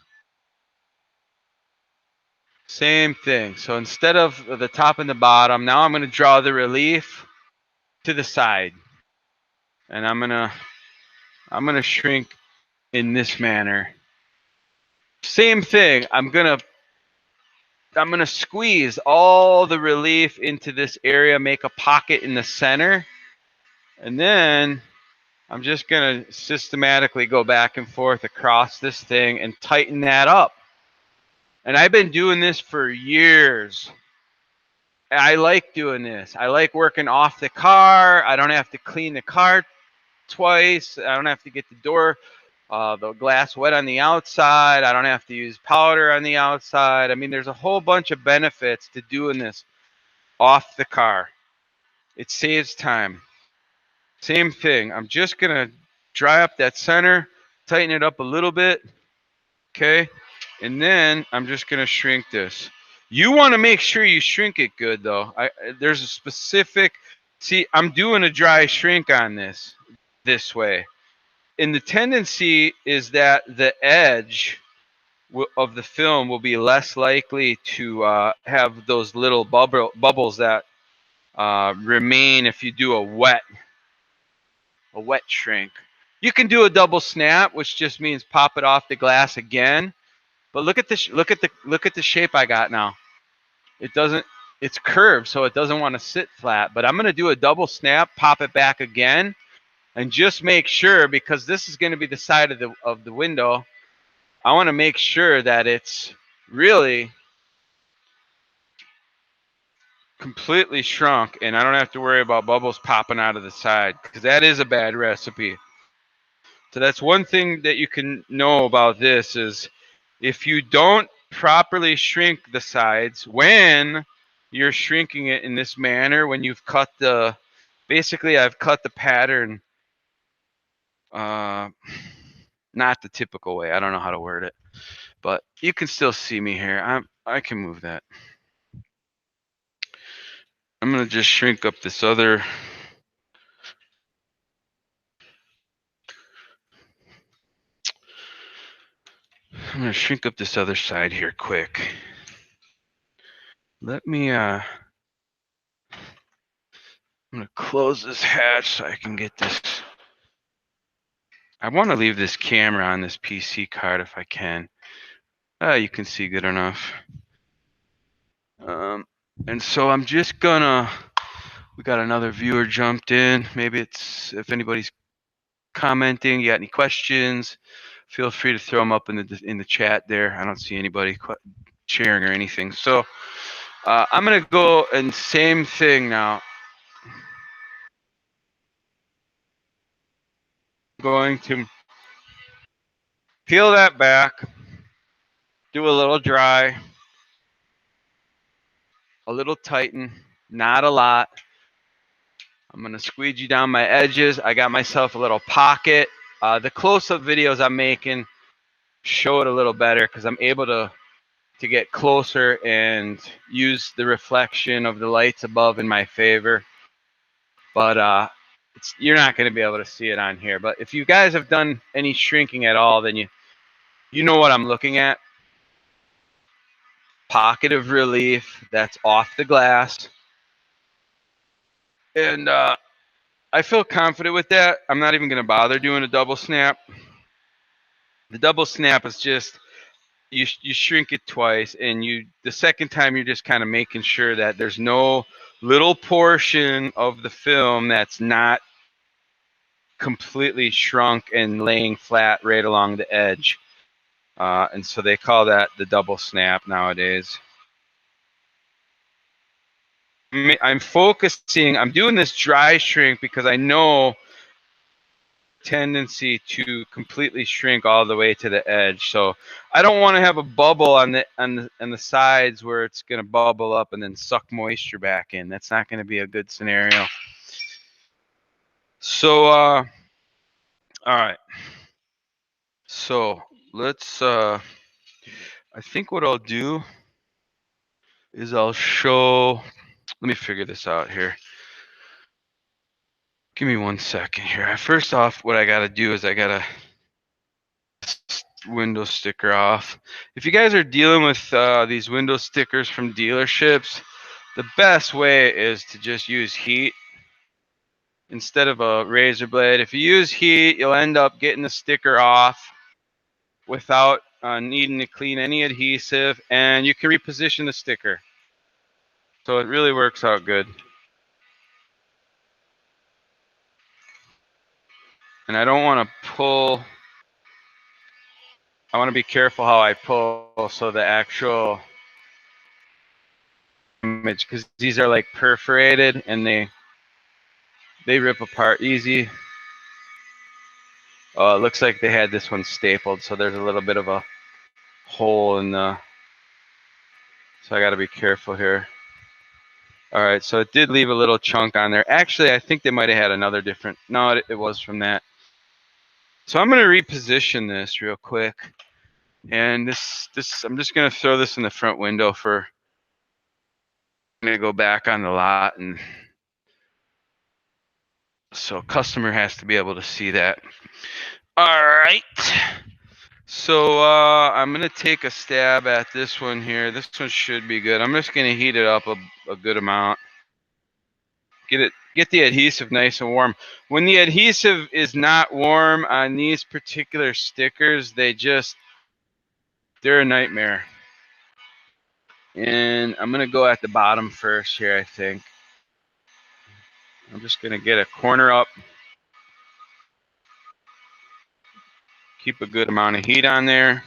Same thing. So instead of the top and the bottom, now I'm going to draw the relief to the side. And I'm going to shrink in this manner. Same thing. I'm gonna squeeze all the relief into this area, make a pocket in the center, and then I'm just gonna systematically go back and forth across this thing and tighten that up. And I've been doing this for years. I like doing this. I like working off the car. I don't have to clean the car twice. I don't have to get the glass wet on the outside. I don't have to use powder on the outside. I mean, there's a whole bunch of benefits to doing this off the car. It saves time. Same thing. I'm just going to dry up that center, tighten it up a little bit. Okay. And then I'm just going to shrink this. You want to make sure you shrink it good, though. There's a specific, see, I'm doing a dry shrink on this way. And the tendency is that the edge of the film will be less likely to have those little bubbles that remain if you do a wet shrink. You can do a double snap, which just means pop it off the glass again. But look at the shape I got now. It doesn't. It's curved, so it doesn't want to sit flat. But I'm going to do a double snap, pop it back again, and just make sure, because this is going to be the side of the window. I want to make sure that it's really completely shrunk and I don't have to worry about bubbles popping out of the side, because that is a bad recipe. So that's one thing that you can know about this is if you don't properly shrink the sides when you're shrinking it in this manner, when you've cut basically I've cut the pattern not the typical way. I don't know how to word it, but you can still see me here. I can move that. I'm going to just shrink up this other. I'm going to shrink up this other side here quick. Let me, I'm going to close this hatch so I can get this. I want to leave this camera on this PC card if I can. You can see good enough. And so I'm just gonna, we got another viewer jumped in. Maybe it's, if anybody's commenting, you got any questions, feel free to throw them up in the chat there. I don't see anybody sharing or anything. So I'm gonna go and same thing now. I'm going to peel that back, do a little dry, a little tighten, not a lot. I'm gonna squeegee down my edges. I got myself a little pocket. The close-up videos I'm making show it a little better because I'm able to get closer and use the reflection of the lights above in my favor. But you're not going to be able to see it on here. But if you guys have done any shrinking at all, then you know what I'm looking at. Pocket of relief that's off the glass. And I feel confident with that. I'm not even going to bother doing a double snap. The double snap is just, you shrink it twice, and the second time you're just kind of making sure that there's no little portion of the film that's not completely shrunk and laying flat right along the edge. And so they call that the double snap nowadays. I'm focusing, I'm doing this dry shrink because I know tendency to completely shrink all the way to the edge. So I don't want to have a bubble on the sides where it's going to bubble up and then suck moisture back in. That's not going to be a good scenario. So all right. So let's I think what I'll do is I'll show, let me figure this out here. Give me 1 second here. First off, what I got to do is I got to window sticker off. If you guys are dealing with these window stickers from dealerships, the best way is to just use heat instead of a razor blade. If you use heat, you'll end up getting the sticker off without needing to clean any adhesive, and you can reposition the sticker. So it really works out good. And I don't want to pull, I want to be careful how I pull so the actual image, because these are like perforated and they rip apart easy. It looks like they had this one stapled, so there's a little bit of a hole in the, so I got to be careful here. All right, so it did leave a little chunk on there. Actually, I think they might have had another different, no, it was from that. So I'm going to reposition this real quick. And this I'm just going to throw this in the front window for, I'm going to go back on the lot, and so customer has to be able to see that. All right. So I'm going to take a stab at this one here. This one should be good. I'm just going to heat it up a good amount. Get the adhesive nice and warm. When the adhesive is not warm on these particular stickers, they're a nightmare. And I'm going to go at the bottom first here, I think. I'm just going to get a corner up. Keep a good amount of heat on there.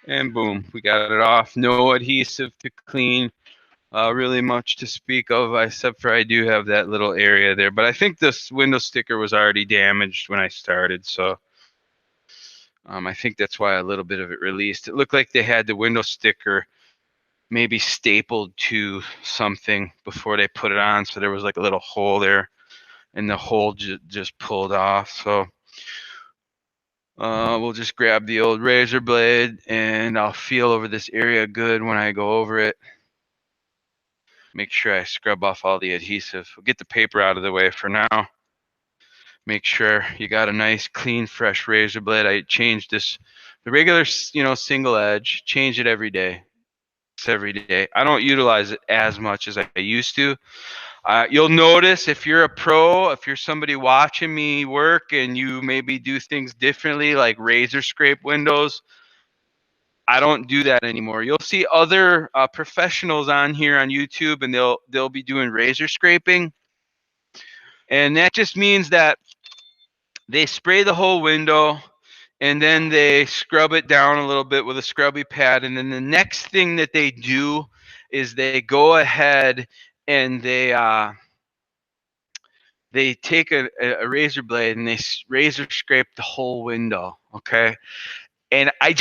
And boom, we got it off. No adhesive to clean, really much to speak of, except for I do have that little area there. But I think this window sticker was already damaged when I started, so I think that's why a little bit of it released. It looked like they had the window sticker maybe stapled to something before they put it on, so there was like a little hole there, and the hole just pulled off. So we'll just grab the old razor blade, and I'll feel over this area good when I go over it. Make sure I scrub off all the adhesive. We'll get the paper out of the way for now. Make sure you got a nice, clean, fresh razor blade. I change this, the regular, single edge, change it every day. It's every day. I don't utilize it as much as I used to. You'll notice if you're a pro, if you're somebody watching me work and you maybe do things differently, like razor scrape windows, I don't do that anymore. You'll see other professionals on here on YouTube, and they'll be doing razor scraping, and that just means that they spray the whole window and then they scrub it down a little bit with a scrubby pad, and then the next thing that they do is they go ahead and they take a razor blade and they razor scrape the whole window. Okay. And I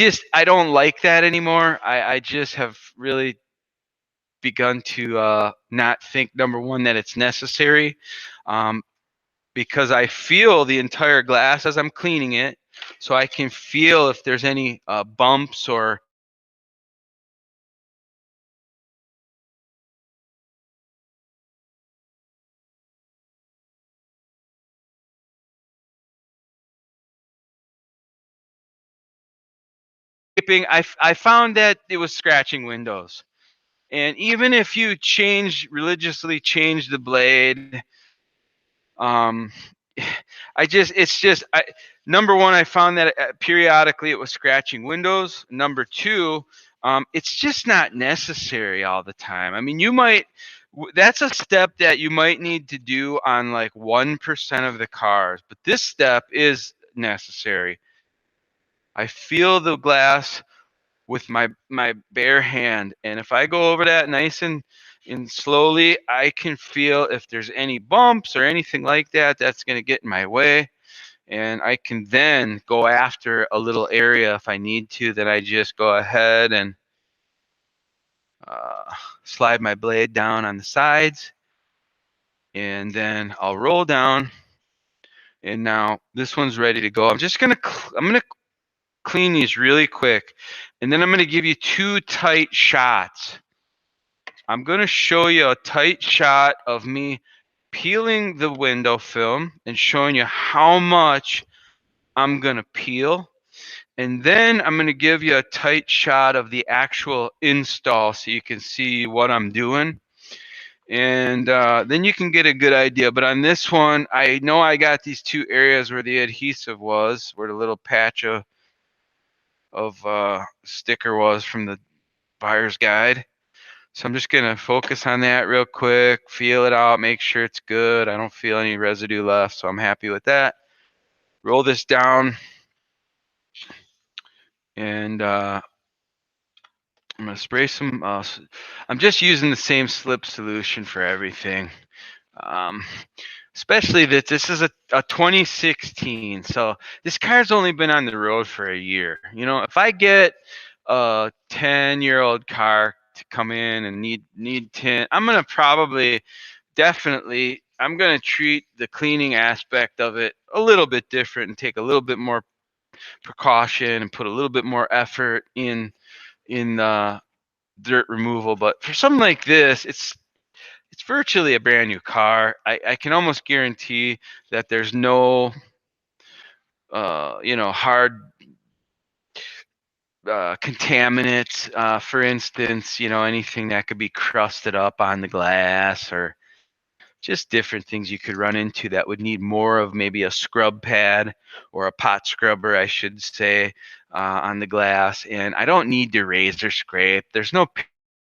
don't like that anymore. I just have really begun to not think, number one, that it's necessary, because I feel the entire glass as I'm cleaning it, so I can feel if there's any bumps or scraping. I found that it was scratching windows. And even if you religiously change the blade, um, number one, I found that periodically it was scratching windows. Number two, it's just not necessary all the time. I mean, that's a step that you might need to do on like 1% of the cars, but this step is necessary. I feel the glass with my bare hand, and if I go over that nice and slowly, I can feel if there's any bumps or anything like that that's going to get in my way, and I can then go after a little area if I need to. Then I just go ahead and slide my blade down on the sides, and then I'll roll down. And now this one's ready to go. I'm gonna clean these really quick, and then I'm gonna give you 2 tight shots. I'm gonna show you a tight shot of me peeling the window film and showing you how much I'm gonna peel. And then I'm gonna give you a tight shot of the actual install so you can see what I'm doing. And then you can get a good idea. But on this one, I know I got these 2 areas where the adhesive was, where the little patch of sticker was from the buyer's guide. So I'm just gonna focus on that real quick, feel it out, make sure it's good. I don't feel any residue left, so I'm happy with that. Roll this down, and I'm gonna spray some. I'm just using the same slip solution for everything. Um, Especially that this is a 2016, so this car's only been on the road for a year. You know, if I get a 10-year-old car to come in and need tint, I'm gonna I'm gonna treat the cleaning aspect of it a little bit different and take a little bit more precaution and put a little bit more effort in dirt removal. But for something like this, it's virtually a brand new car. I can almost guarantee that there's no, hard contaminants, for instance, anything that could be crusted up on the glass or just different things you could run into that would need more of maybe a scrub pad or a pot scrubber, I should say, on the glass. And I don't need to razor scrape. There's no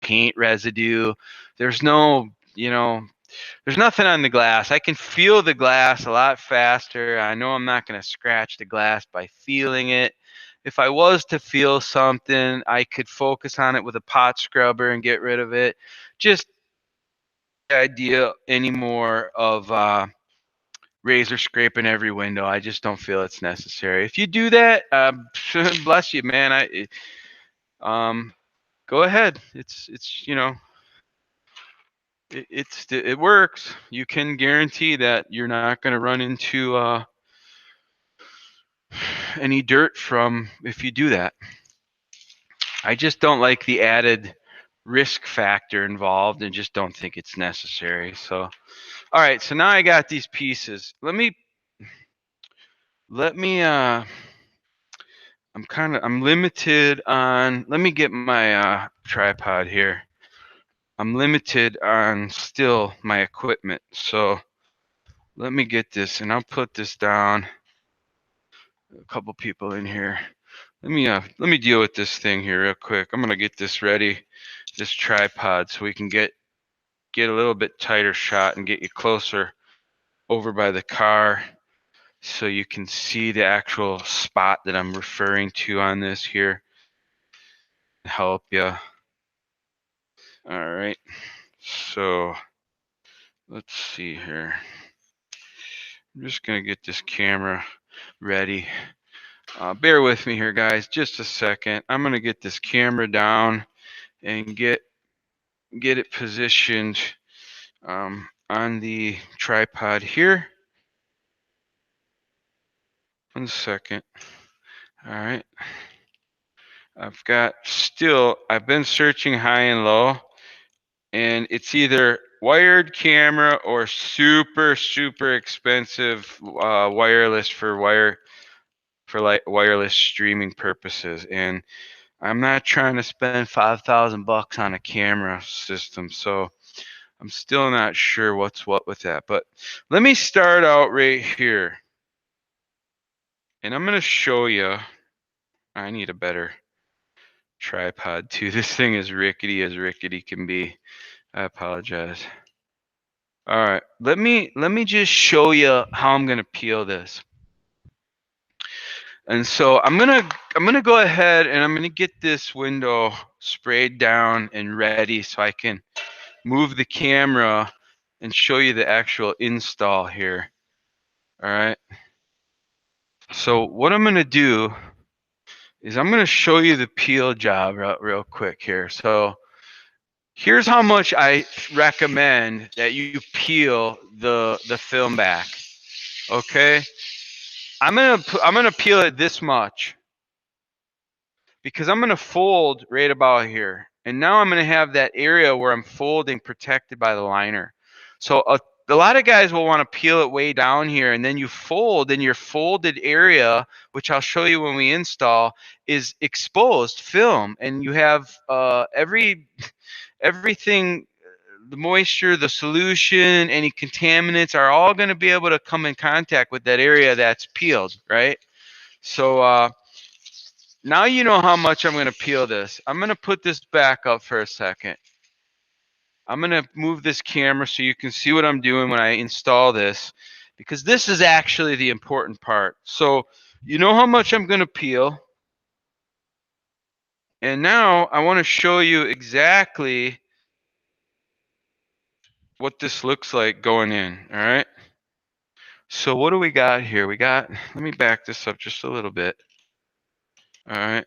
paint residue. There's no, there's nothing on the glass. I can feel the glass a lot faster. I know I'm not going to scratch the glass by feeling it. If I was to feel something, I could focus on it with a pot scrubber and get rid of it. Just the idea anymore of razor scraping every window. I just don't feel it's necessary. If you do that, bless you, man. Go ahead. It works. You can guarantee that you're not going to run into any dirt from if you do that. I just don't like the added risk factor involved and just don't think it's necessary. So, all right. So now I got these pieces. Let me. I'm limited on. Let me get my tripod here. I'm limited on still my equipment. So let me get this, and I'll put this down. A couple people in here. Let me deal with this thing here real quick. I'm gonna get this ready, this tripod, so we can get a little bit tighter shot and get you closer over by the car so you can see the actual spot that I'm referring to on this here. Help you. All right. So let's see here. I'm just gonna get this camera ready. Bear with me here, guys, just a second. I'm gonna get this camera down and get it positioned on the tripod here. 1 second. All right. I've been searching high and low, and it's either wired camera or super, super expensive wireless for like wireless streaming purposes. And I'm not trying to spend $5,000 on a camera system, so I'm still not sure what's what with that. But let me start out right here. And I'm going to show you. I need a better tripod too. This thing is rickety as rickety can be. I apologize. All right. Let me just show you how I'm going to peel this. And so I'm gonna go ahead and I'm gonna get this window sprayed down and ready so I can move the camera and show you the actual install here. All right. So what I'm gonna do is I'm gonna show you the peel job real quick here. So here's how much I recommend that you peel the film back. Okay. I'm gonna peel it this much, because I'm going to fold right about here. And now I'm going to have that area where I'm folding protected by the liner. So a lot of guys will want to peel it way down here, and then you fold, and your folded area, which I'll show you when we install, is exposed film. And you have everything, the moisture, the solution, any contaminants are all going to be able to come in contact with that area that's peeled, right? So now you know how much I'm going to peel this. I'm going to put this back up for a second. I'm going to move this camera so you can see what I'm doing when I install this, because this is actually the important part. So you know how much I'm going to peel. And now I want to show you exactly what this looks like going in. All right. So what do we got here? Let me back this up just a little bit. All right.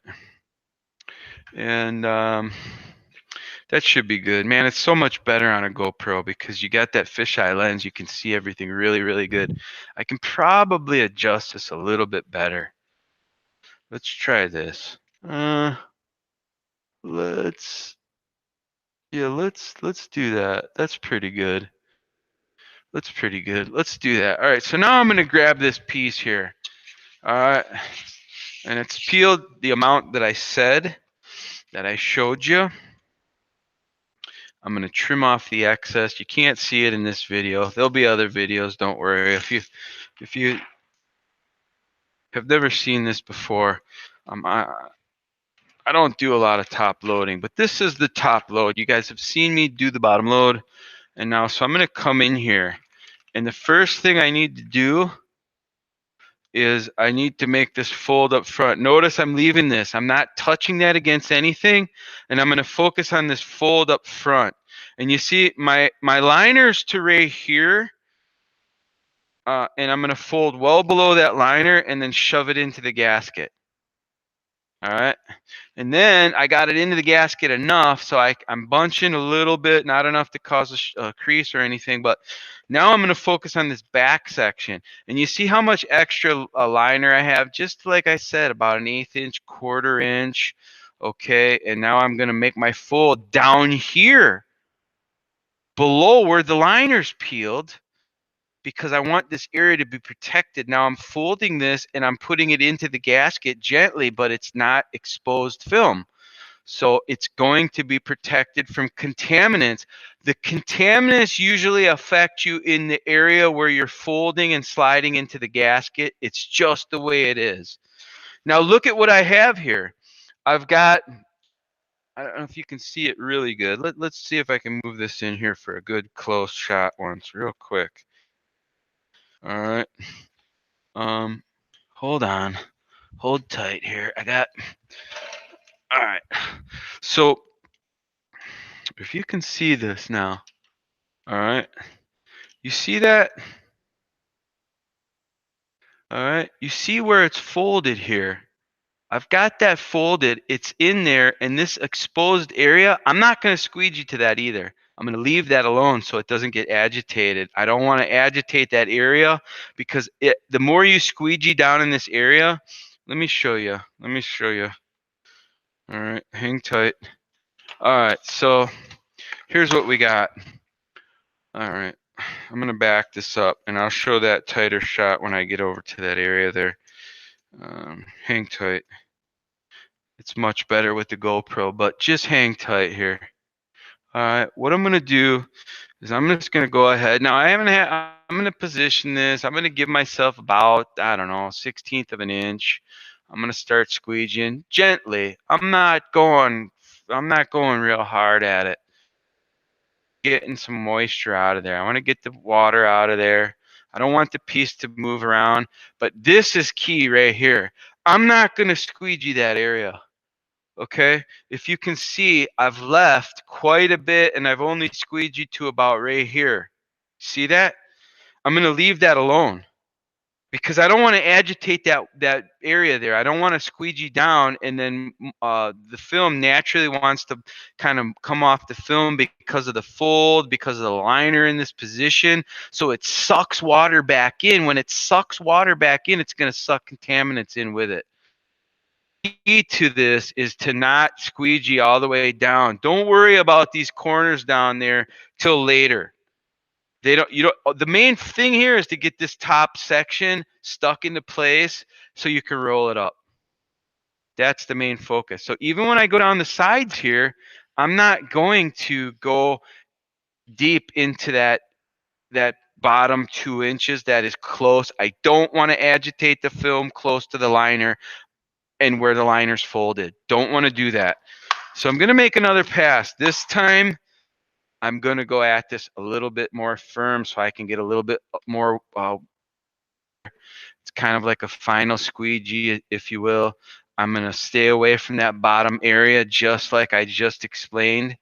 And that should be good. Man, it's so much better on a GoPro because you got that fisheye lens. You can see everything really, really good. I can probably adjust this a little bit better. Let's try this. Let's do that. That's pretty good. Let's do that. All right, so now I'm going to grab this piece here. All right. And it's peeled the amount that I said, that I showed you. I'm going to trim off the excess. You can't see it in this video. There'll be other videos, don't worry. If you have never seen this before, I don't do a lot of top loading, but this is the top load. You guys have seen me do the bottom load. And now, so I'm going to come in here. And the first thing I need to do is I need to make this fold up front. Notice I'm leaving this. I'm not touching that against anything. And I'm going to focus on this fold up front. And you see my liners to right here. And I'm going to fold well below that liner and then shove it into the gasket. All right. And then I got it into the gasket enough so I'm bunching a little bit, not enough to cause a crease or anything. But now I'm going to focus on this back section. And you see how much extra liner I have? Just like I said, about an 1/8 inch, 1/4 inch. Okay. And now I'm going to make my fold down here below where the liner's peeled, because I want this area to be protected. Now I'm folding this and I'm putting it into the gasket gently, but it's not exposed film. So it's going to be protected from contaminants. The contaminants usually affect you in the area where you're folding and sliding into the gasket. It's just the way it is. Now look at what I have here. I've got, I don't know if you can see it really good. Let's see if I can move this in here for a good close shot once, real quick. All right. Hold on. Hold tight here. All right. So if you can see this now, all right. You see that? All right. You see where it's folded here? I've got that folded. It's in there, and this exposed area, I'm not going to squeegee to that either. I'm going to leave that alone so it doesn't get agitated. I don't want to agitate that area, because the more you squeegee down in this area, let me show you. All right, hang tight. All right, so here's what we got. All right, I'm going to back this up, and I'll show that tighter shot when I get over to that area there. Hang tight. It's much better with the GoPro, but just hang tight here. All right, what I'm going to do is I'm just going to go ahead. Now, I'm going to position this. I'm going to give myself about, I don't know, 1/16 of an inch. I'm going to start squeegeeing gently. I'm not going real hard at it. Getting some moisture out of there. I want to get the water out of there. I don't want the piece to move around, but this is key right here. I'm not going to squeegee that area. Okay, if you can see, I've left quite a bit and I've only squeegeed to about right here. See that? I'm going to leave that alone because I don't want to agitate that area there. I don't want to squeegee down and then the film naturally wants to kind of come off the film because of the fold, because of the liner in this position. So it sucks water back in. When it sucks water back in, it's going to suck contaminants in with it. Key to this is to not squeegee all the way down. Don't worry about these corners down there till later. The main thing here is to get this top section stuck into place so you can roll it up. That's the main focus. So even when I go down the sides here, I'm not going to go deep into that bottom 2 inches that is close. I don't want to agitate the film close to the liner and where the liner's folded. Don't want to do that. So I'm going to make another pass. This time, I'm going to go at this a little bit more firm so I can get a little bit more. It's kind of like a final squeegee, if you will. I'm going to stay away from that bottom area just like I just explained.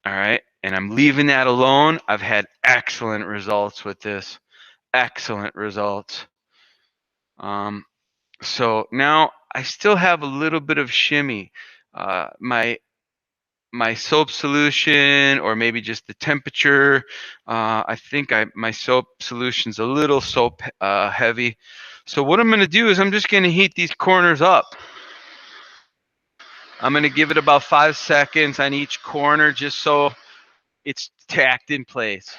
All right. And I'm leaving that alone. I've had excellent results with this. Excellent results. So now I still have a little bit of shimmy. My soap solution, or maybe just the temperature. I think my soap solution's a little soap heavy. So what I'm going to do is I'm just going to heat these corners up. I'm going to give it about 5 seconds on each corner just so it's tacked in place.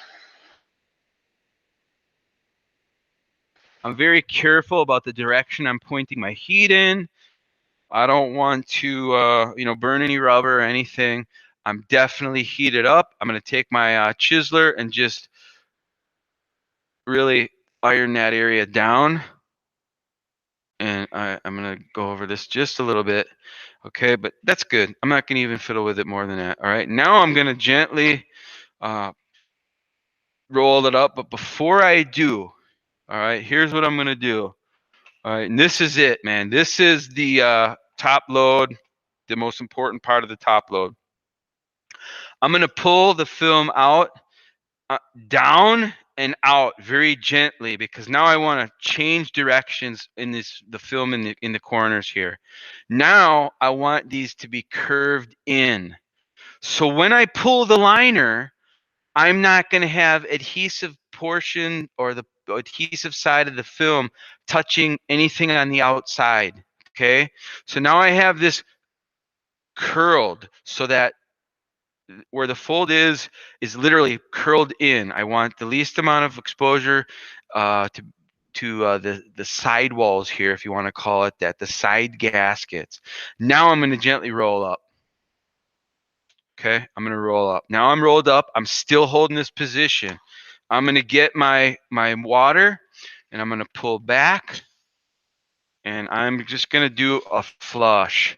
I'm very careful about the direction I'm pointing my heat in. I don't want to, burn any rubber or anything. I'm definitely heated up. I'm going to take my chiseler and just really iron that area down. And I'm going to go over this just a little bit. Okay, but that's good. I'm not going to even fiddle with it more than that. All right, now I'm going to gently roll it up. But before I do, all right, here's what I'm going to do. All right, and this is it, man. This is the top load, the most important part of the top load. I'm going to pull the film out, down and out very gently, because now I want to change directions in the film in the corners here. Now I want these to be curved in. So when I pull the liner, I'm not going to have adhesive portion or the adhesive side of the film touching anything on the outside. Okay, so now I have this curled so that where the fold is literally curled in. I want the least amount of exposure to the side walls here, if you want to call it that, the side gaskets. Now I'm going to gently roll up. Okay, I'm going to roll up. Now I'm rolled up. I'm still holding this position. I'm going to get my water, and I'm going to pull back, and I'm just going to do a flush.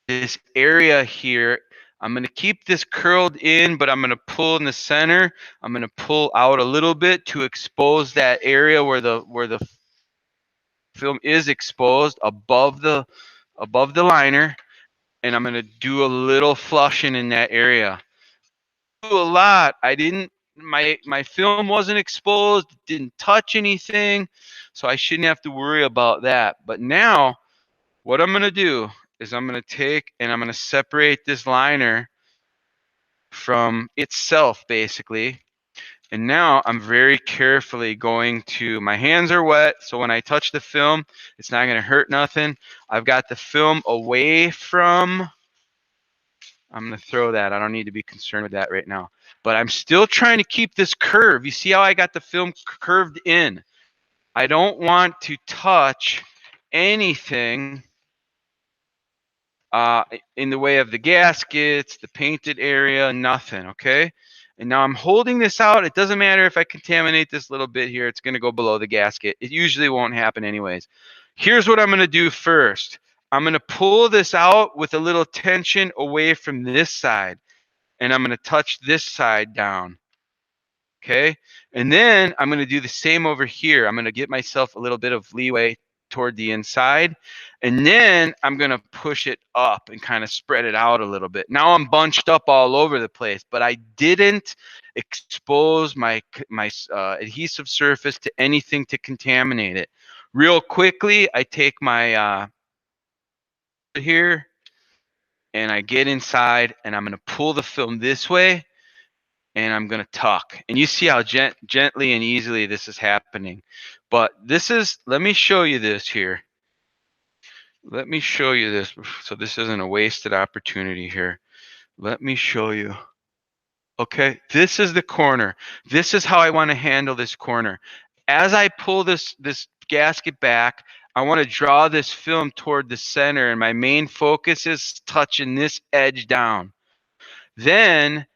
This area here, I'm going to keep this curled in, but I'm going to pull in the center. I'm going to pull out a little bit to expose that area where the film is exposed above the liner, and I'm going to do a little flushing in that area. Do a lot. I didn't. My film wasn't exposed. Didn't touch anything, so I shouldn't have to worry about that. But now, what I'm going to do is I'm going to take and I'm going to separate this liner from itself, basically. And now I'm very carefully going to, my hands are wet, so when I touch the film, it's not going to hurt nothing. I've got the film away from, I'm going to throw that. I don't need to be concerned with that right now. But I'm still trying to keep this curve. You see how I got the film curved in? I don't want to touch anything in the way of the gaskets, the painted area, nothing, okay? And now I'm holding this out. It doesn't matter if I contaminate this little bit here. It's going to go below the gasket. It usually won't happen anyways. Here's what I'm going to do first. I'm going to pull this out with a little tension away from this side, and I'm going to touch this side down, okay? And then I'm going to do the same over here. I'm going to get myself a little bit of leeway toward the inside. And then I'm going to push it up and kind of spread it out a little bit. Now I'm bunched up all over the place, but I didn't expose my adhesive surface to anything to contaminate it. Real quickly, I take my here and I get inside and I'm going to pull the film this way and I'm going to tuck. And you see how gently and easily this is happening. But this is, let me show you this here. Let me show you this so this isn't a wasted opportunity here. Let me show you. Okay, this is the corner. This is how I want to handle this corner. As I pull this gasket back, I want to draw this film toward the center, and my main focus is touching this edge down. Then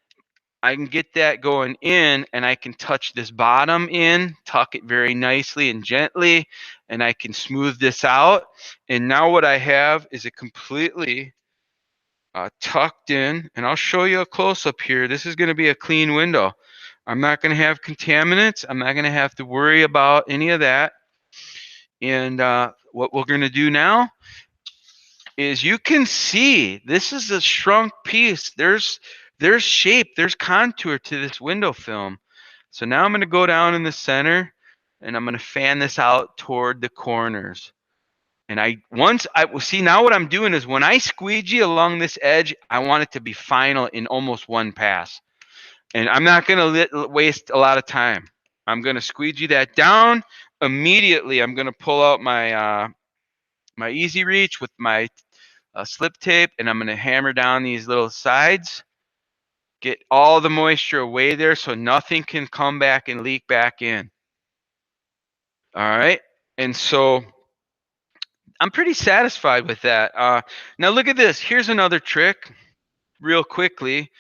I can get that going in, and I can touch this bottom in, tuck it very nicely and gently, and I can smooth this out. And now what I have is a completely tucked in, and I'll show you a close-up here. This is going to be a clean window. I'm not going to have contaminants. I'm not going to have to worry about any of that. And what we're going to do now is, you can see this is a shrunk piece. There's shape, there's contour to this window film. So now I'm going to go down in the center and I'm going to fan this out toward the corners. And see, now what I'm doing is, when I squeegee along this edge, I want it to be final in almost one pass. And I'm not going to waste a lot of time. I'm going to squeegee that down. Immediately, I'm going to pull out my my Easy Reach with my slip tape, and I'm going to hammer down these little sides, get all the moisture away there so nothing can come back and leak back in. All right. And so I'm pretty satisfied with that. Now look at this. Here's another trick real quickly.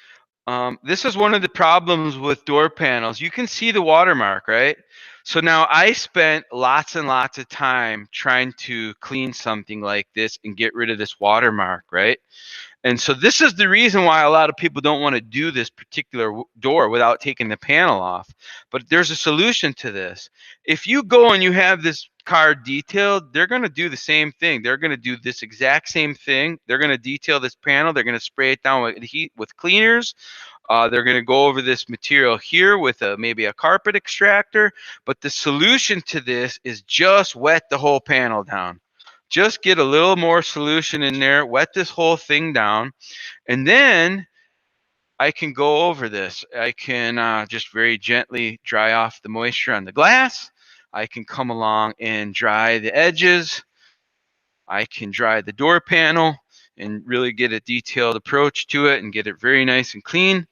This is one of the problems with door panels. You can see the watermark, right? So now I spent lots and lots of time trying to clean something like this and get rid of this watermark, right? And so this is the reason why a lot of people don't want to do this particular door without taking the panel off. But there's a solution to this. If you go and you have this car detailed, they're going to do the same thing. They're going to do this exact same thing. They're going to detail this panel. They're going to spray it down with cleaners. They're going to go over this material here with maybe a carpet extractor. But the solution to this is just wet the whole panel down. Just get a little more solution in there, wet this whole thing down, and then I can go over this. I can just very gently dry off the moisture on the glass. I can come along and dry the edges. I can dry the door panel and really get a detailed approach to it and get it very nice and clean.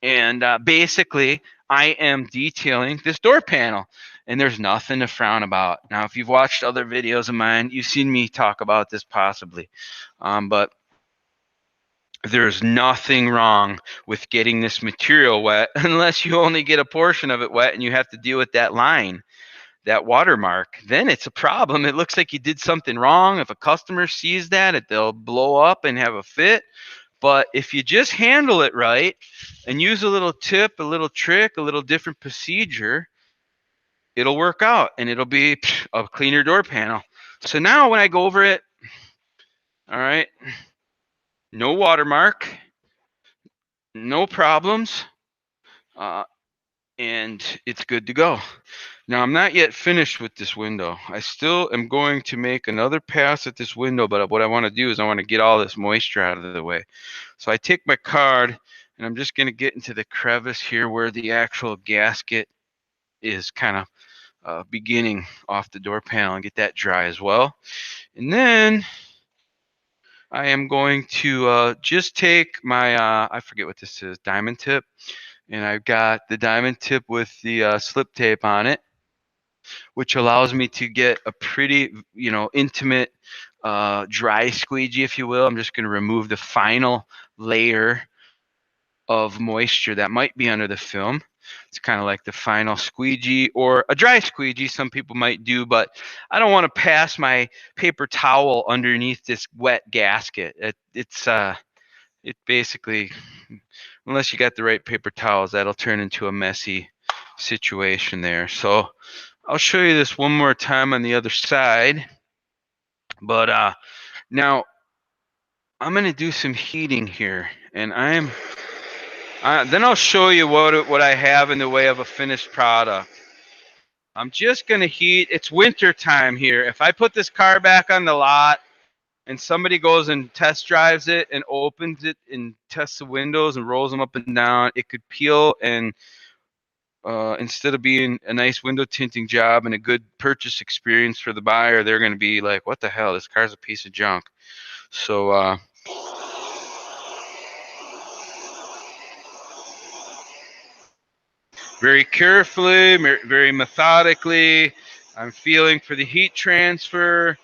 And basically, I am detailing this door panel, and there's nothing to frown about. Now, if you've watched other videos of mine, you've seen me talk about this possibly, but there's nothing wrong with getting this material wet unless you only get a portion of it wet and you have to deal with that line, that watermark. Then it's a problem. It looks like you did something wrong. If a customer sees that, they'll blow up and have a fit. But if you just handle it right and use a little tip, a little trick, a little different procedure, it'll work out and it'll be a cleaner door panel. So now when I go over it, all right, no watermark, no problems, and it's good to go. Now, I'm not yet finished with this window. I still am going to make another pass at this window, but what I want to do is I want to get all this moisture out of the way. So I take my card, and I'm just going to get into the crevice here where the actual gasket is kind of beginning off the door panel, and get that dry as well. And then I am going to just take my, I forget what this is, diamond tip. And I've got the diamond tip with the slip tape on it, which allows me to get a pretty, intimate dry squeegee, if you will. I'm just going to remove the final layer of moisture that might be under the film. It's kind of like the final squeegee or a dry squeegee some people might do, but I don't want to pass my paper towel underneath this wet gasket. It basically, unless you got the right paper towels, that'll turn into a messy situation there. So I'll show you this one more time on the other side. But now I'm gonna do some heating here, and then I'll show you what I have in the way of a finished product. I'm just gonna heat. It's winter time here. If I put this car back on the lot and somebody goes and test drives it and opens it and tests the windows and rolls them up and down, it could peel, and instead of being a nice window tinting job and a good purchase experience for the buyer, they're going to be like, what the hell, this car's a piece of junk. So very carefully, very methodically, I'm feeling for the heat transfer.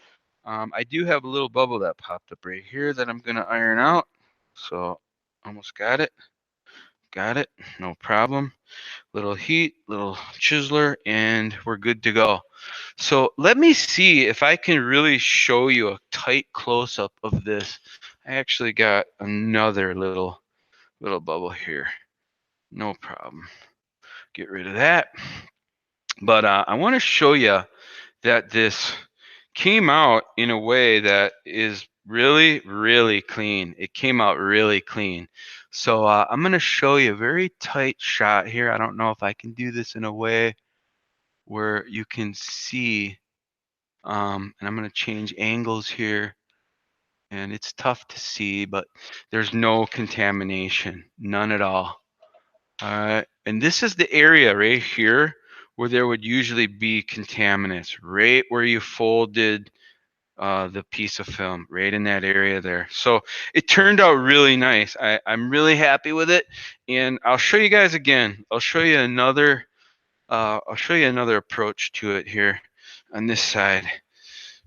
I do have a little bubble that popped up right here that I'm going to iron out. So almost got it. Got it. No problem. Little heat, little chiseler, and we're good to go. So let me see if I can really show you a tight close-up of this. I actually got another little bubble here. No problem. Get rid of that. But I want to show you that this came out in a way that is really, really clean. It came out really clean. So I'm going to show you a very tight shot here. I don't know if I can do this in a way where you can see, and I'm going to change angles here, and it's tough to see, but there's no contamination, none at all. All right, and this is the area right here where there would usually be contaminants, right where you folded the piece of film, right in that area there. So it turned out really nice. I'm really happy with it, and I'll show you guys again. I'll show you another approach to it here on this side.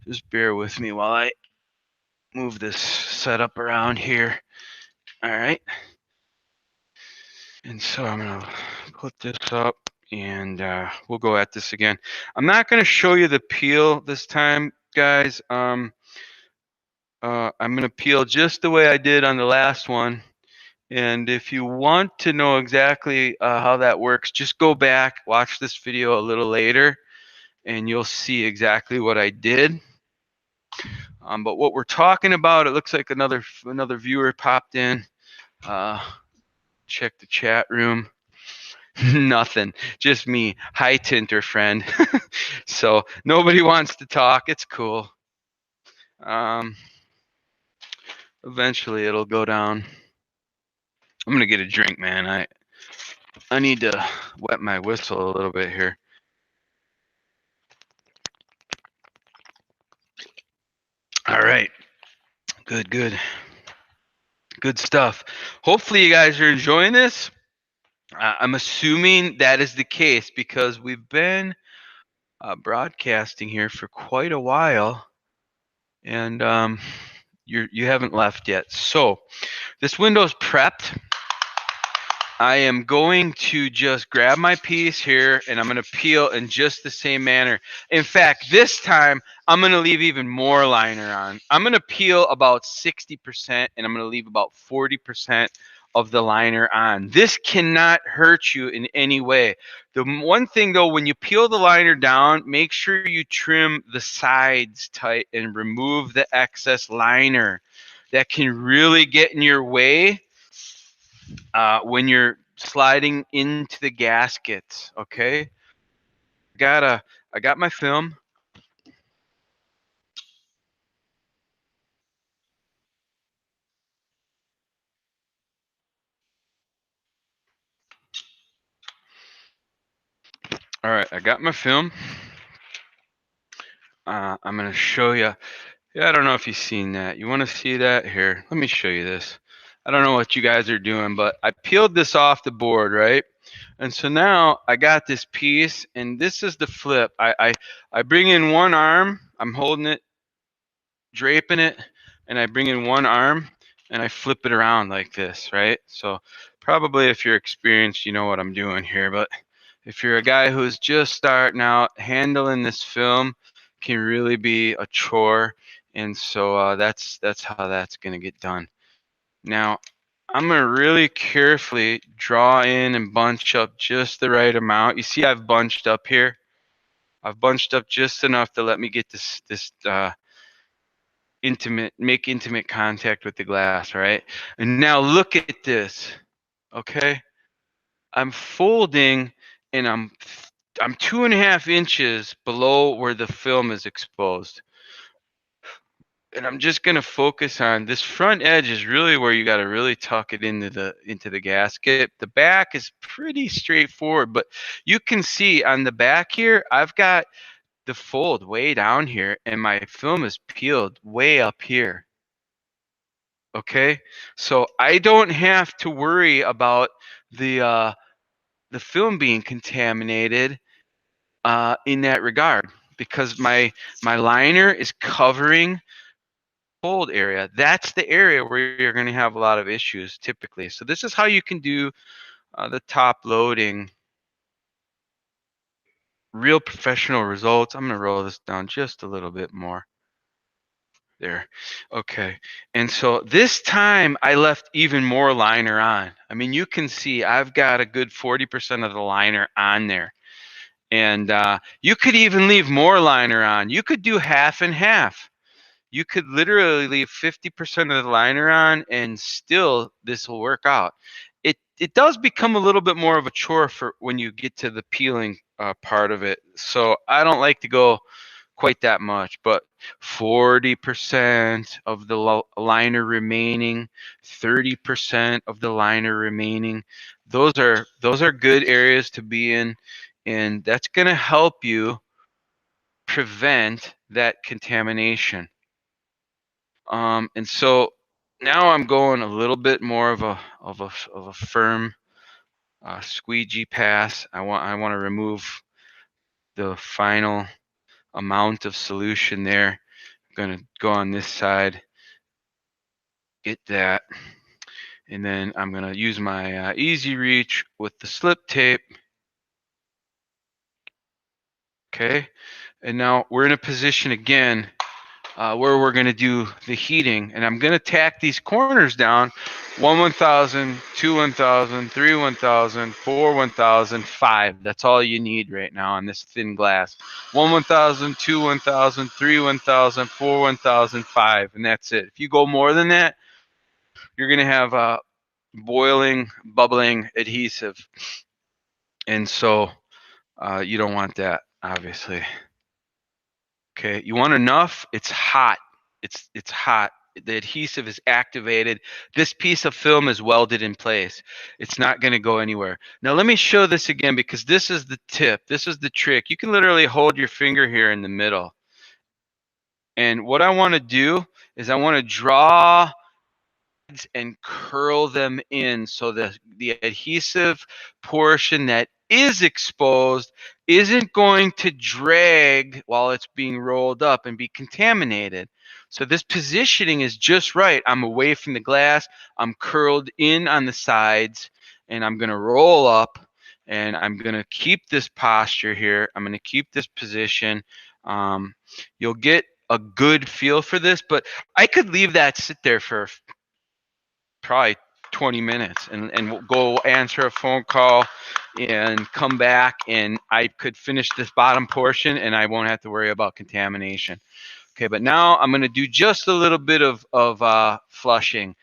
Just bear with me while I move this setup around here. All right. And so I'm going to put this up, and we'll go at this again. I'm not going to show you the peel this time, guys. I'm going to peel just the way I did on the last one. And if you want to know exactly how that works, just go back, watch this video a little later, and you'll see exactly what I did. But what we're talking about, it looks like another viewer popped in. Check the chat room. Nothing, just me. Hi, Tinter friend. So nobody wants to talk. It's cool. Eventually it'll go down. I'm gonna get a drink, man. I need to wet my whistle a little bit here. All right. Good stuff. Hopefully you guys are enjoying this. I'm assuming that is the case because we've been broadcasting here for quite a while, and you haven't left yet. So this window's prepped. I am going to just grab my piece here, and I'm going to peel in just the same manner. In fact, this time I'm going to leave even more liner on. I'm going to peel about 60%, and I'm going to leave about 40% of the liner on. This cannot hurt you in any way. The one thing though, when you peel the liner down, make sure you trim the sides tight and remove the excess liner. That can really get in your way when you're sliding into the gaskets. Okay, I got my film. All right, I got my film. I'm gonna show you. Yeah, I don't know if you've seen that. You want to see that? Here, let me show you this. I don't know what you guys are doing, but I peeled this off the board, right? And so now I got this piece, and this is the flip. I bring in one arm. I'm holding it, draping it, and I bring in one arm and I flip it around like this, right? So probably if you're experienced, you know what I'm doing here. But if you're a guy who's just starting out, handling this film can really be a chore. And so that's how that's going to get done. Now, I'm going to really carefully draw in and bunch up just the right amount. You see I've bunched up here. I've bunched up just enough to let me get this make intimate contact with the glass, right? And now look at this, okay? I'm folding, and I'm 2.5 inches below where the film is exposed. And I'm just gonna focus on this front edge is really where you gotta really tuck it into the gasket. The back is pretty straightforward, but you can see on the back here, I've got the fold way down here, and my film is peeled way up here. Okay, so I don't have to worry about the film being contaminated in that regard, because my liner is covering fold area. That's the area where you're going to have a lot of issues typically. So this is how you can do the top loading. Real professional results. I'm going to roll this down just a little bit more. There. Okay. And so this time I left even more liner on. I mean, you can see I've got a good 40% of the liner on there. And you could even leave more liner on. You could do half and half. You could literally leave 50% of the liner on, and still this will work out. It does become a little bit more of a chore for when you get to the peeling part of it. So I don't like to go quite that much, but 40% of the liner remaining, 30% of the liner remaining. Those are good areas to be in, and that's going to help you prevent that contamination. And so now I'm going a little bit more of a firm squeegee pass. I want to remove the final amount of solution there. I'm going to go on this side, get that, and then I'm going to use my easy reach with the slip tape. Okay, and now we're in a position again where we're going to do the heating, and I'm going to tack these corners down: 1,000, 2 1,000, 3 1,000, 4 1,000, 5. That's all you need right now on this thin glass. 1,000, 2 1,000, 3 1,000, 4 1,000, 5, and that's it. If you go more than that, you're going to have boiling, bubbling adhesive, and so you don't want that, obviously. Okay, you want enough? It's hot. It's hot. The adhesive is activated. This piece of film is welded in place. It's not going to go anywhere. Now let me show this again, because this is the tip. This is the trick. You can literally hold your finger here in the middle. And what I want to do is I want to draw and curl them in, so the adhesive portion that is exposed isn't going to drag while it's being rolled up and be contaminated. So this positioning is just right. I'm away from the glass, I'm curled in on the sides, and I'm going to roll up, and I'm going to keep this posture here. I'm going to keep this position. You'll get a good feel for this, but I could leave that sit there for probably 20 minutes and we'll go answer a phone call and come back, and I could finish this bottom portion and I won't have to worry about contamination. Okay, but now I'm going to do just a little bit of flushing.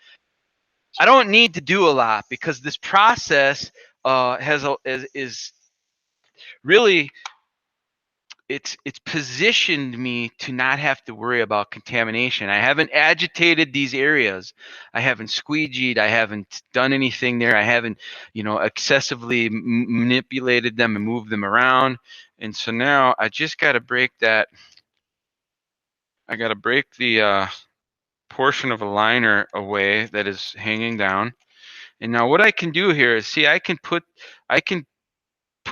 I don't need to do a lot, because this process is really, it's positioned me to not have to worry about contamination. I haven't agitated these areas. I haven't squeegeed. I haven't done anything there. I haven't, excessively manipulated them and moved them around. And so now I just got to break that. I got to break the portion of a liner away that is hanging down. And now what I can do here is, see, I can put